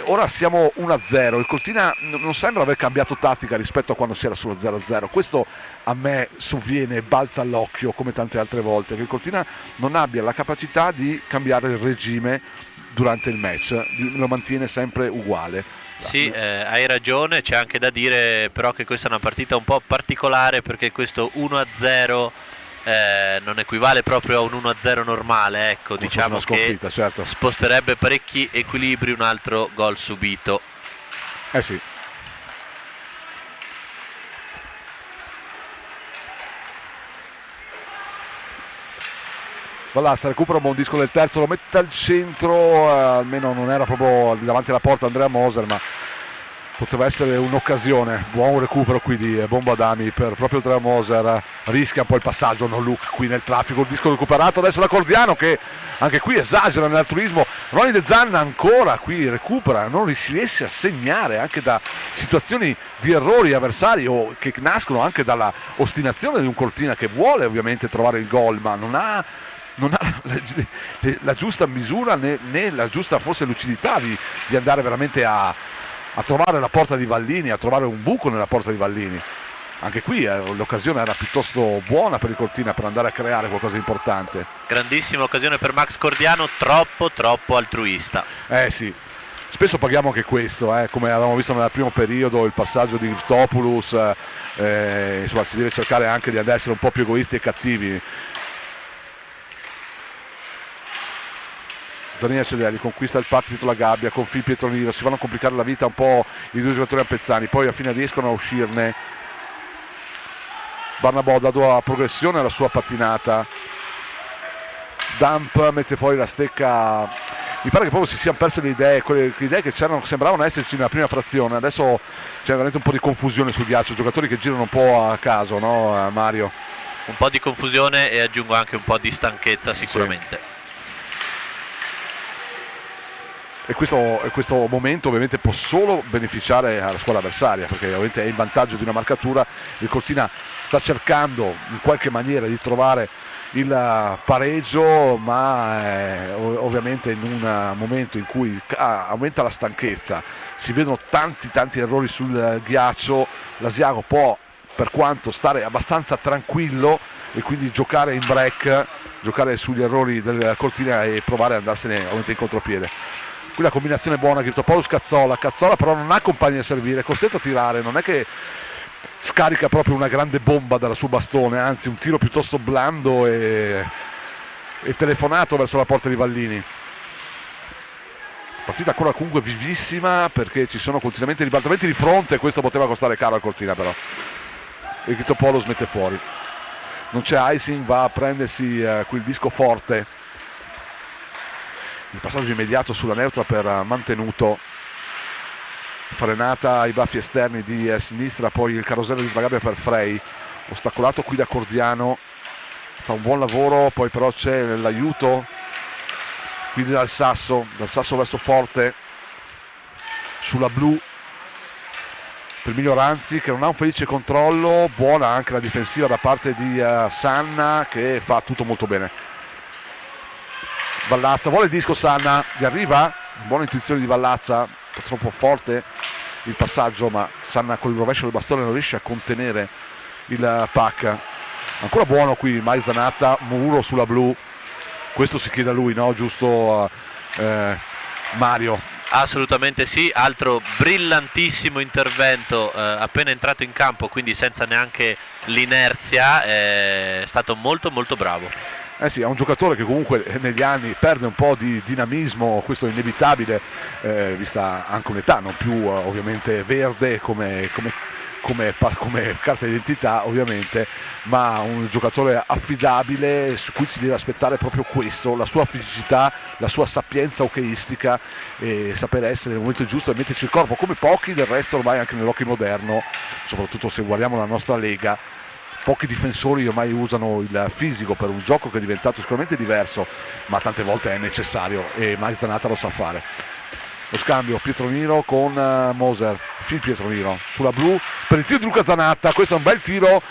Ora siamo 1-0, il Cortina non sembra aver cambiato tattica rispetto a quando si era sullo 0-0, questo a me sovviene, balza all'occhio come tante altre volte, che il Cortina non abbia la capacità di cambiare il regime durante il match, lo mantiene sempre uguale. Sì, hai ragione, c'è anche da dire però che questa è una partita un po' particolare, perché questo 1-0 non equivale proprio a un 1-0 normale, ecco, diciamo che certo, sposterebbe parecchi equilibri un altro gol subito. Sì. Vallassa recupera un buon disco del terzo, lo mette al centro, almeno non era proprio davanti alla porta Andrea Moser, ma poteva essere un'occasione. Buon recupero qui di Bombadami per proprio Andrea Moser, rischia un po' il passaggio, non Luke qui nel traffico, il disco recuperato, adesso la Cordiano che anche qui esagera nell'altruismo. Ronny De Zanna ancora qui recupera, non riesce a segnare anche da situazioni di errori avversari o che nascono anche dalla ostinazione di un Cortina che vuole ovviamente trovare il gol, ma non ha la giusta misura né la giusta forse lucidità di andare veramente a trovare la porta di Vallini, a trovare un buco nella porta di Vallini. Anche qui l'occasione era piuttosto buona per il Cortina per andare a creare qualcosa di importante. Grandissima occasione per Max Cordiano, troppo altruista. Sì, spesso paghiamo anche questo, come avevamo visto nel primo periodo, il passaggio di Giftopoulos, insomma si deve cercare anche di essere un po' più egoisti e cattivi. Zanini Celeri conquista il puck dietro la gabbia con Phil Pietronino, si vanno a complicare la vita un po' i due giocatori ampezzani, poi alla fine riescono a uscirne. Barnabò dà progressione alla sua pattinata, Dump mette fuori la stecca. Mi pare che proprio si siano perse le idee, quelle idee che sembravano esserci nella prima frazione. Adesso c'è veramente un po' di confusione sul ghiaccio, giocatori che girano un po' a caso, no Mario? Un po' di confusione e aggiungo anche un po' di stanchezza sicuramente. Sì. E questo momento ovviamente può solo beneficiare alla squadra avversaria, perché ovviamente è in vantaggio di una marcatura. Il Cortina sta cercando in qualche maniera di trovare il pareggio, ma ovviamente in un momento in cui aumenta la stanchezza, si vedono tanti errori sul ghiaccio, l'Asiago può per quanto stare abbastanza tranquillo e quindi giocare in break, giocare sugli errori del Cortina e provare ad andarsene ovviamente in contropiede. Qui la combinazione buona, Christopoulos Cazzola però non ha compagni a servire, è costretto a tirare, non è che scarica proprio una grande bomba dal suo bastone, anzi un tiro piuttosto blando e telefonato verso la porta di Vallini. Partita ancora comunque vivissima, perché ci sono continuamente ribaltamenti di fronte, questo poteva costare caro al Cortina però. E Christopoulos mette fuori. Non c'è icing, va a prendersi qui il disco forte. Il passaggio immediato sulla neutra per mantenuto, frenata ai baffi esterni di sinistra, poi il carosello di Svagabia per Frey, ostacolato qui da Cordiano, fa un buon lavoro, poi però c'è l'aiuto quindi dal Sasso verso Forte sulla blu per Mignoranzi, che non ha un felice controllo. Buona anche la difensiva da parte di Sanna, che fa tutto molto bene. Vallazza vuole il disco, Sanna gli arriva, buona intuizione di Vallazza, troppo forte il passaggio, ma Sanna con il rovescio del bastone non riesce a contenere il pack. Ancora buono qui Mai Zanatta, muro sulla blu, questo si chiede a lui, no? Giusto Mario? Assolutamente sì, altro brillantissimo intervento appena entrato in campo, quindi senza neanche l'inerzia, è stato molto bravo. Sì, è un giocatore che comunque negli anni perde un po' di dinamismo, questo è inevitabile, vista anche un'età non più ovviamente verde come carta d'identità ovviamente, ma un giocatore affidabile su cui si deve aspettare proprio questo, la sua fisicità, la sua sapienza hockeyistica e sapere essere nel momento giusto e metterci il corpo, come pochi del resto ormai anche nell'hockey moderno, soprattutto se guardiamo la nostra lega. Pochi difensori ormai usano il fisico per un gioco che è diventato sicuramente diverso, ma tante volte è necessario e Mike Zanatta lo sa fare. Lo scambio Pietronino con Moser, Phil Pietronino sulla blu per il tiro di Luca Zanatta, questo è un bel tiro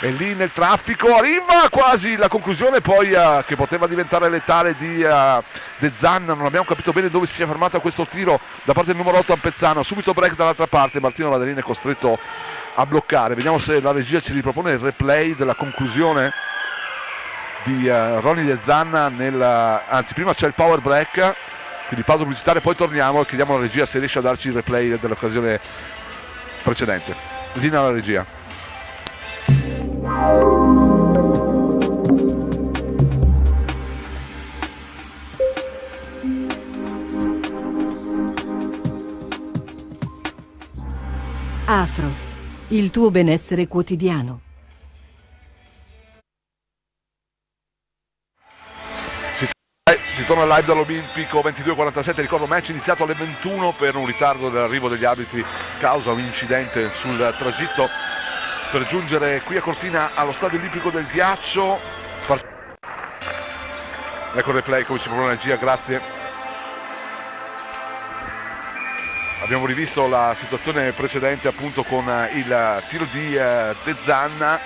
e lì nel traffico arriva quasi la conclusione poi che poteva diventare letale di De Zanna. Non abbiamo capito bene dove si sia fermato questo tiro da parte del numero 8 Ampezzano, subito break dall'altra parte, Martino Laderini è costretto a bloccare. Vediamo se la regia ci ripropone il replay della conclusione di Ronny De Zanna anzi prima c'è il power break, quindi pausa pubblicitaria, poi torniamo e chiediamo alla regia se riesce a darci il replay dell'occasione precedente. Linea alla regia. Afro, il tuo benessere quotidiano. Si torna live dall'Olimpico 22:47, ricordo match iniziato alle 21 per un ritardo dell'arrivo degli arbitri causa un incidente sul tragitto per giungere qui a Cortina allo stadio olimpico del ghiaccio. Ecco il replay come ci propone la regia, grazie. Abbiamo rivisto la situazione precedente appunto con il tiro di De Zanna.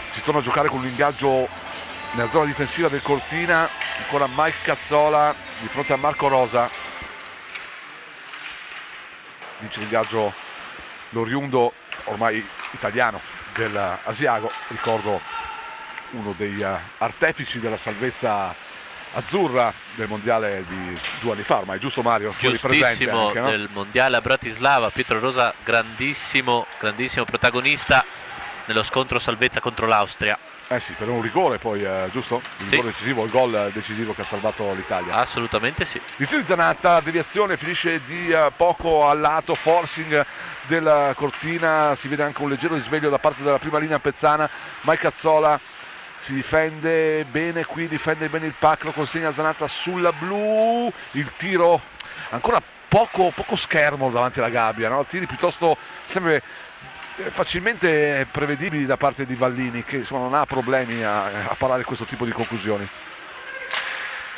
Si torna a giocare con un ingaggio nella zona difensiva del Cortina, ancora Mike Cazzola di fronte a Marco Rosa. Vince l'ingaggio l'oriundo ormai italiano dell'Asiago, ricordo uno degli artefici della salvezza azzurra del mondiale di 2 anni fa ormai, giusto Mario? Giustissimo, anche, no? Del mondiale a Bratislava. Pietro Rosa grandissimo protagonista nello scontro salvezza contro l'Austria. Sì, per un rigore poi, giusto? Il rigore decisivo, il gol decisivo che ha salvato l'Italia. Assolutamente sì. Il tiro di Zanatta, deviazione, finisce di poco al lato, forcing della Cortina, si vede anche un leggero risveglio da parte della prima linea pezzana. Mike Cazzola si difende bene qui, difende bene il pack, lo consegna Zanatta sulla blu, il tiro ancora poco schermo davanti alla gabbia, no? Tiri piuttosto sempre facilmente prevedibili da parte di Vallini, che insomma non ha problemi a parare questo tipo di conclusioni.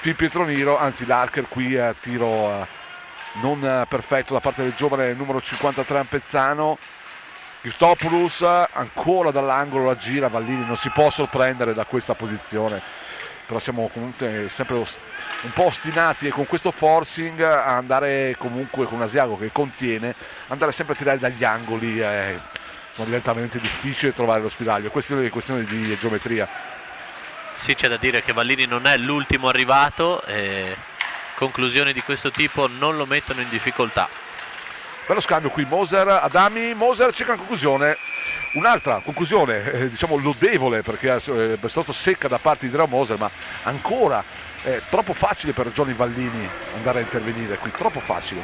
Phil Pietroniro, anzi l'Archer qui tiro non perfetto da parte del giovane numero 53 Ampezzano. Christopoulos ancora dall'angolo la gira, Vallini non si può sorprendere da questa posizione, però siamo comunque sempre un po' ostinati e con questo forcing a andare comunque con un Asiago che contiene, andare sempre a tirare dagli angoli, diventa veramente difficile trovare lo spiraglio, è questione di geometria. Sì, c'è da dire che Vallini non è l'ultimo arrivato e conclusioni di questo tipo non lo mettono in difficoltà. Bello scambio qui, Moser, Adami, Moser cerca una conclusione, un'altra conclusione diciamo lodevole, perché è piuttosto secca da parte di Drao Moser, ma ancora troppo facile per Johnny Vallini andare a intervenire qui, troppo facile.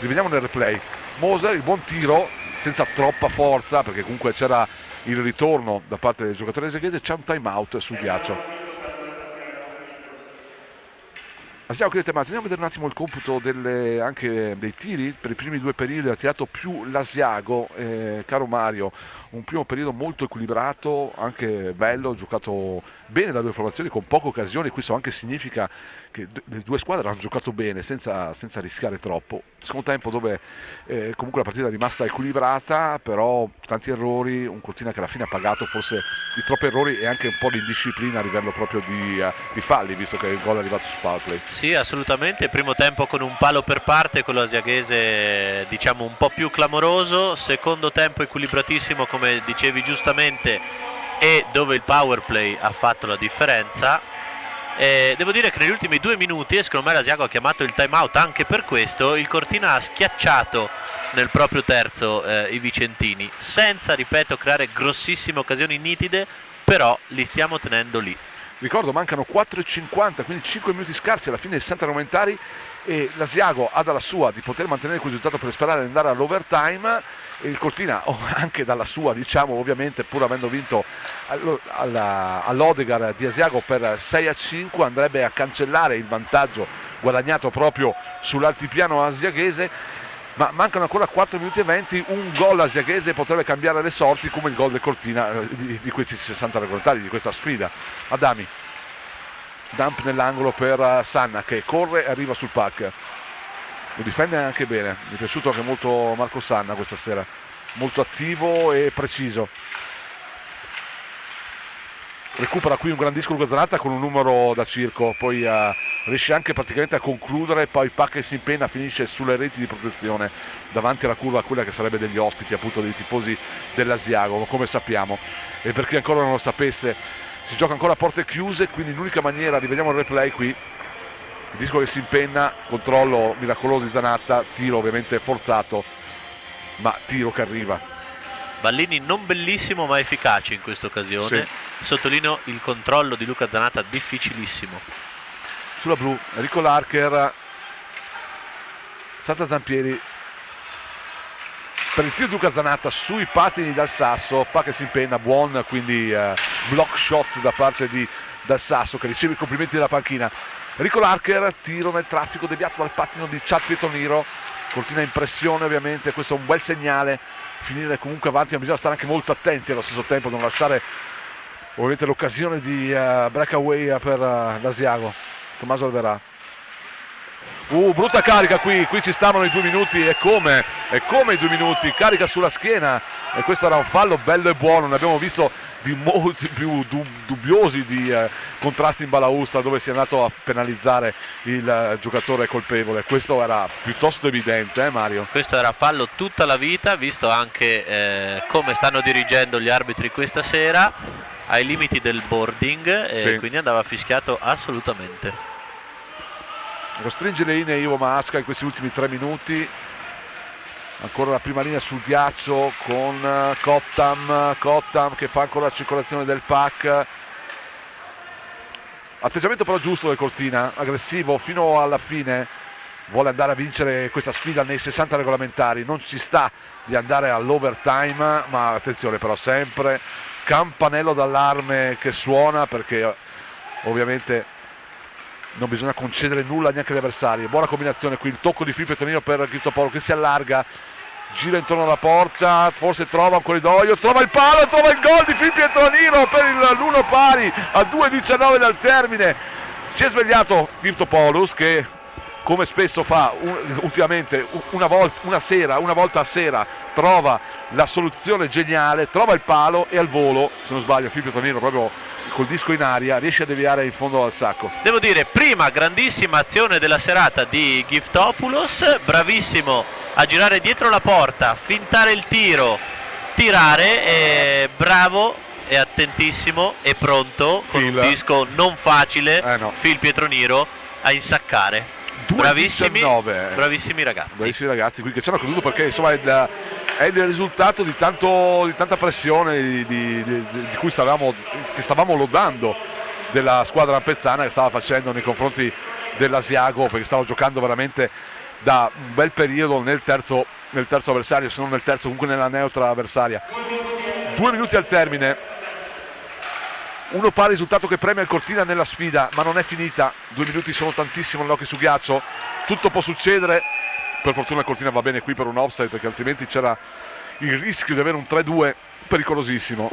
Rivediamo nel replay, Moser, il buon tiro senza troppa forza, perché comunque c'era il ritorno da parte del giocatore eseghese, c'è un time out sul ghiaccio. Andiamo a vedere un attimo il computo anche dei tiri. Per i primi due periodi ha tirato più l'Asiago, caro Mario, un primo periodo molto equilibrato, anche bello, giocato bene da due formazioni con poche occasioni. Questo anche significa che le due squadre hanno giocato bene senza rischiare troppo. Secondo tempo dove comunque la partita è rimasta equilibrata, però tanti errori, un Cortina che alla fine ha pagato forse di troppi errori e anche un po' di indisciplina a livello proprio di falli, visto che il gol è arrivato su power play. Sì, assolutamente, primo tempo con un palo per parte, quello asiaghese diciamo un po' più clamoroso, secondo tempo equilibratissimo come dicevi giustamente e dove il power play ha fatto la differenza. Devo dire che negli ultimi 2 minuti, e secondo me l'Asiago ha chiamato il time out anche per questo, il Cortina ha schiacciato nel proprio terzo i vicentini, senza, ripeto, creare grossissime occasioni nitide, però li stiamo tenendo lì. Ricordo, mancano 4,50, quindi 5 minuti scarsi alla fine dei 60 regolamentari e l'Asiago ha dalla sua di poter mantenere quel risultato per sperare di andare all'overtime, e il Cortina anche dalla sua, diciamo, ovviamente pur avendo vinto all'Odegar di Asiago per 6-5 andrebbe a cancellare il vantaggio guadagnato proprio sull'altipiano asiaghese. Ma mancano ancora 4 minuti e 20, un gol asiaghese potrebbe cambiare le sorti come il gol del Cortina di questi 60 regolamentari, di questa sfida. Adami, dump nell'angolo per Sanna che corre e arriva sul pack, lo difende anche bene, mi è piaciuto anche molto Marco Sanna questa sera, molto attivo e preciso. Recupera qui un grandissimo Luca Zanatta con un numero da circo, poi riesce anche praticamente a concludere, poi Pack e si impenna, finisce sulle reti di protezione davanti alla curva, quella che sarebbe degli ospiti, appunto dei tifosi dell'Asiago, come sappiamo. E per chi ancora non lo sapesse, si gioca ancora a porte chiuse, quindi l'unica maniera, rivediamo il replay qui, il disco che si impenna, controllo miracoloso di Zanatta, tiro ovviamente forzato, ma tiro che arriva. Vallini non bellissimo ma efficace in questa occasione, sì. Sottolineo il controllo di Luca Zanatta difficilissimo. Sulla blu Enrico Larcher, salta Zampieri per il tiro di Luca Zanatta sui patini dal Sasso, Pack che si impenna, buon quindi block shot da parte di Dal Sasso che riceve i complimenti della panchina. Enrico Larcher, tiro nel traffico deviato dal pattino di Chad Pietroniro, Cortina in pressione ovviamente, questo è un bel segnale, finire comunque avanti, ma bisogna stare anche molto attenti allo stesso tempo, non lasciare ovviamente l'occasione di breakaway per l'Asiago. Tommaso Alverà, brutta carica qui ci stavano i 2 minuti e come i 2 minuti, carica sulla schiena e questo era un fallo bello e buono, ne abbiamo visto di molti più dubbiosi di contrasti in balaustra dove si è andato a penalizzare il giocatore colpevole. Questo era piuttosto evidente, Mario? Questo era fallo tutta la vita, visto anche come stanno dirigendo gli arbitri questa sera, ai limiti del boarding, sì. Quindi andava fischiato assolutamente. Costringe le linee Ivo Masca in questi ultimi 3 minuti. Ancora la prima linea sul ghiaccio con Cottam che fa ancora la circolazione del pack. Atteggiamento però giusto del Cortina, aggressivo fino alla fine, vuole andare a vincere questa sfida nei 60 regolamentari, non ci sta di andare all'overtime, ma attenzione però sempre campanello d'allarme che suona, perché ovviamente non bisogna concedere nulla neanche agli avversari. Buona combinazione qui, il tocco di Phil Pietronino per Cristoforo che si allarga, gira intorno alla porta, forse trova un corridoio, trova il palo, trova il gol di Phil Pietronino per l'1 pari a 2:19 dal termine. Si è svegliato Girtopoulos, che come spesso fa ultimamente, una volta a sera trova la soluzione geniale, trova il palo e al volo, se non sbaglio, Phil Pietronino proprio col disco in aria riesce a deviare in fondo al sacco. Devo dire, prima grandissima azione della serata di Giftopoulos, bravissimo a girare dietro la porta, fintare il tiro, tirare, e bravo e attentissimo e pronto con un disco non facile, Phil Pietronino a insaccare. Bravissimi ragazzi. Bravissimi ragazzi qui che ci hanno creduto, perché insomma è il risultato di tanta pressione di cui stavamo lodando della squadra ampezzana, che stava facendo nei confronti dell'Asiago, perché stava giocando veramente da un bel periodo nel terzo avversario, se non nel terzo comunque nella neutra avversaria. 2 minuti al termine, 1 pari, risultato che premia il Cortina nella sfida, ma non è finita. 2 minuti sono tantissimo nell'hockey su ghiaccio, tutto può succedere. Per fortuna il Cortina va bene qui per un offside, perché altrimenti c'era il rischio di avere un 3-2 pericolosissimo.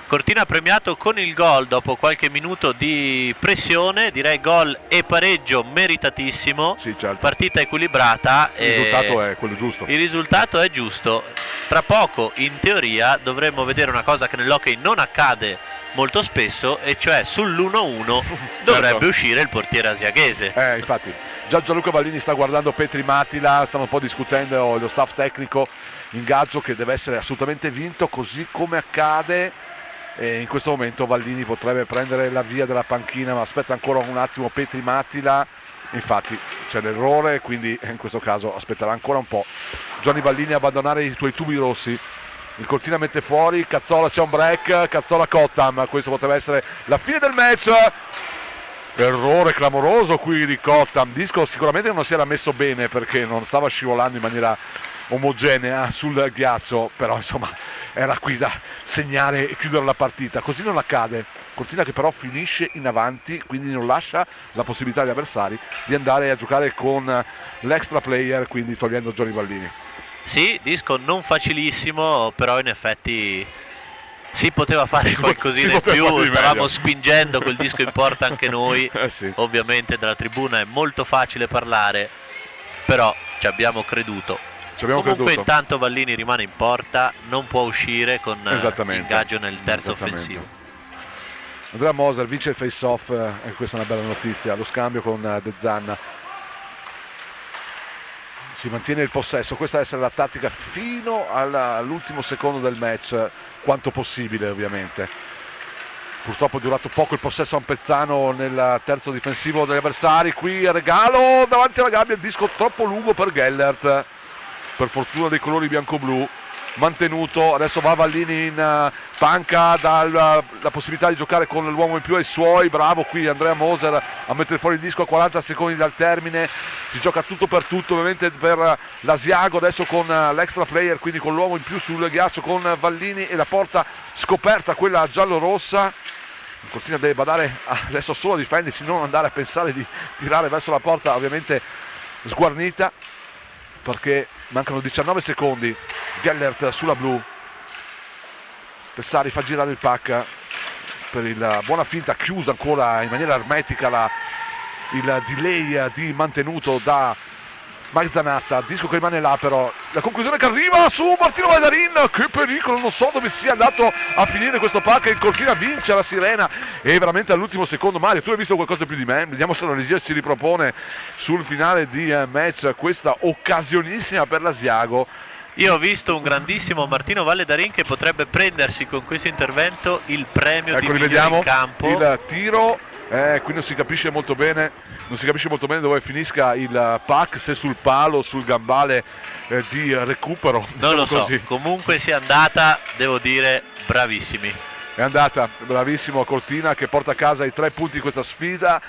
Cortina premiato con il gol dopo qualche minuto di pressione, direi gol e pareggio meritatissimo. Sì, certo. Partita equilibrata. Il risultato è quello giusto. Il risultato è giusto. Tra poco, in teoria, dovremmo vedere una cosa che nell'hockey non accade molto spesso, e cioè sull'1-1 dovrebbe uscire il portiere asiaghese. Infatti, già Gianluca Vallini sta guardando Petri Matila, stanno un po' discutendo lo staff tecnico, ingaggio che deve essere assolutamente vinto, così come accade. E in questo momento Vallini potrebbe prendere la via della panchina, ma aspetta ancora un attimo Petri Matila. Infatti c'è l'errore, quindi in questo caso aspetterà ancora un po' Gianni Vallini a abbandonare i tuoi tubi rossi. Il Cortina mette fuori, Cazzola, c'è un break, Cazzola Cottam, questo potrebbe essere la fine del match. Errore clamoroso qui di Cottam, disco sicuramente non si era messo bene, perché non stava scivolando in maniera omogenea sul ghiaccio, però insomma era qui da segnare e chiudere la partita. Così non accade. Cortina che però finisce in avanti, quindi non lascia la possibilità agli avversari di andare a giocare con l'extra player, quindi togliendo Gianni Vallini. Sì, disco non facilissimo, però in effetti si poteva fare qualcosina in più, stavamo spingendo quel disco in porta anche noi. Sì. Ovviamente dalla tribuna è molto facile parlare, però ci abbiamo creduto. Comunque intanto Vallini rimane in porta, non può uscire con ingaggio nel terzo offensivo. Andrea Moser vince il face off, e questa è una bella notizia, lo scambio con De Zanna. Si mantiene il possesso, questa deve essere la tattica fino all'ultimo secondo del match, quanto possibile ovviamente. Purtroppo è durato poco il possesso ampezzano nel terzo difensivo degli avversari. Qui regalo davanti alla gabbia, il disco troppo lungo per Gellert, per fortuna dei colori bianco-blu, mantenuto. Adesso va Vallini in panca, dalla possibilità di giocare con l'uomo in più ai suoi. Bravo qui Andrea Moser a mettere fuori il disco a 40 secondi dal termine. Si gioca tutto per tutto ovviamente per l'Asiago, adesso con l'extra player, quindi con l'uomo in più sul ghiaccio con Vallini e la porta scoperta, quella giallo-rossa. Cortina deve badare adesso solo a difendersi, non andare a pensare di tirare verso la porta ovviamente sguarnita, perché mancano 19 secondi. Gellert sulla blu, Tessari fa girare il pack per la buona finta, chiusa ancora in maniera ermetica il delay di mantenuto da Mike Zanatta. Disco che rimane là, però la conclusione che arriva su Martino Valdarin, che pericolo, non so dove sia andato a finire questo pack. Il Cortina vince la sirena e veramente all'ultimo secondo. Mario, tu hai visto qualcosa più di me? Vediamo se la regia ci ripropone sul finale di match questa occasionissima per l'Asiago. Io ho visto un grandissimo Martino Valdarin che potrebbe prendersi con questo intervento il premio di migliore in campo. Il tiro, qui non si capisce molto bene dove finisca il pack, se sul palo, sul gambale di recupero. Non lo so, così. Comunque sia andata, devo dire, bravissimi. È andata, bravissimo Cortina che porta a casa i 3 punti di questa sfida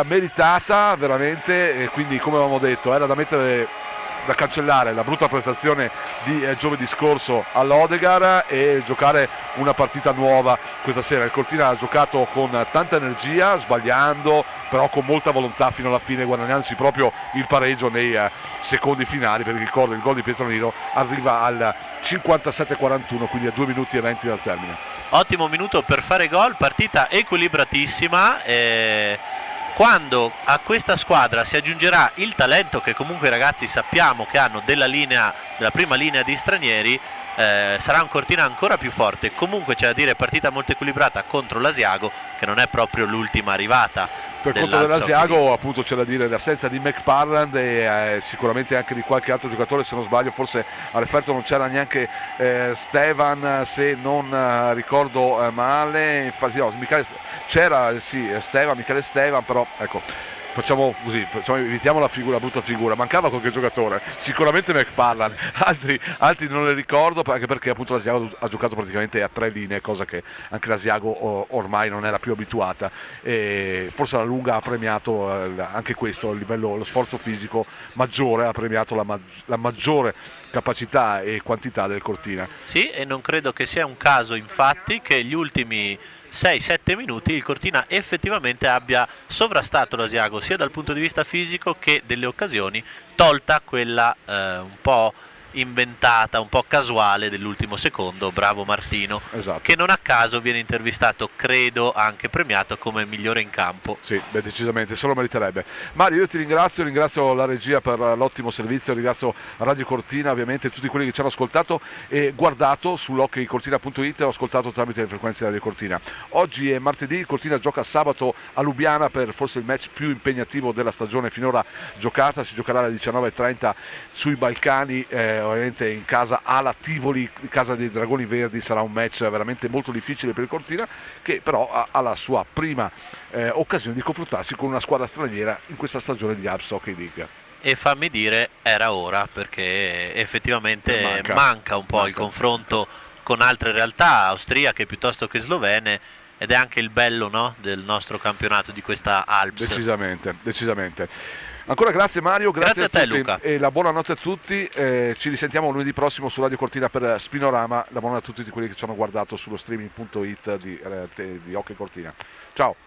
meritata veramente, e quindi come avevamo detto era da mettere da cancellare la brutta prestazione di giovedì scorso all'Odegar e giocare una partita nuova questa sera. Il Cortina ha giocato con tanta energia, sbagliando, però con molta volontà fino alla fine, guadagnandosi proprio il pareggio nei secondi finali, perché ricordo il gol di Pietronino arriva al 57-41, quindi a 2 minuti e 20 dal termine. Ottimo minuto per fare gol, partita equilibratissima. Quando a questa squadra si aggiungerà il talento che comunque i ragazzi sappiamo che hanno della prima linea di stranieri, sarà un Cortina ancora più forte. Comunque c'è da dire, partita molto equilibrata contro l'Asiago, che non è proprio l'ultima arrivata. Per conto dell'Asiago appunto c'è da dire l'assenza di McParland e sicuramente anche di qualche altro giocatore, se non sbaglio forse a referto non c'era neanche Stevan, se non ricordo male, infatti no, c'era sì Michele Stevan, però ecco, facciamo così, evitiamo la brutta figura, mancava qualche giocatore, sicuramente McParland, altri non le ricordo, anche perché appunto l'Asiago ha giocato praticamente a 3 linee, cosa che anche l'Asiago ormai non era più abituata, e forse alla lunga ha premiato anche questo, lo sforzo fisico maggiore, ha premiato la maggiore capacità e quantità del Cortina. Sì, e non credo che sia un caso infatti che gli ultimi 6-7 minuti il Cortina effettivamente abbia sovrastato l'Asiago sia dal punto di vista fisico che delle occasioni, tolta quella un po' inventata, un po' casuale dell'ultimo secondo. Bravo Martino, esatto, che non a caso viene intervistato, credo anche premiato come migliore in campo. Sì, beh, decisamente, se lo meriterebbe. Mario, io ti ringrazio la regia per l'ottimo servizio, ringrazio Radio Cortina, ovviamente tutti quelli che ci hanno ascoltato e guardato sull'hockeycortina.it, ho ascoltato tramite le frequenze di Radio Cortina. Oggi è martedì, il Cortina gioca sabato a Lubiana per forse il match più impegnativo della stagione finora giocata, si giocherà alle 19:30 sui Balcani, ovviamente in casa alla Tivoli, casa dei Dragoni Verdi. Sarà un match veramente molto difficile per il Cortina, che però ha la sua prima occasione di confrontarsi con una squadra straniera in questa stagione di Alps Hockey League. E fammi dire, era ora, perché effettivamente manca un po' il confronto con altre realtà austriache piuttosto che slovene, ed è anche il bello, no, del nostro campionato, di questa Alps. Decisamente. Ancora grazie Mario, grazie a te tutti, Luca, e la buonanotte a tutti, ci risentiamo lunedì prossimo su Radio Cortina per Spinorama. La buonanotte a tutti quelli che ci hanno guardato sullo streaming.it di Hockey Cortina. Ciao.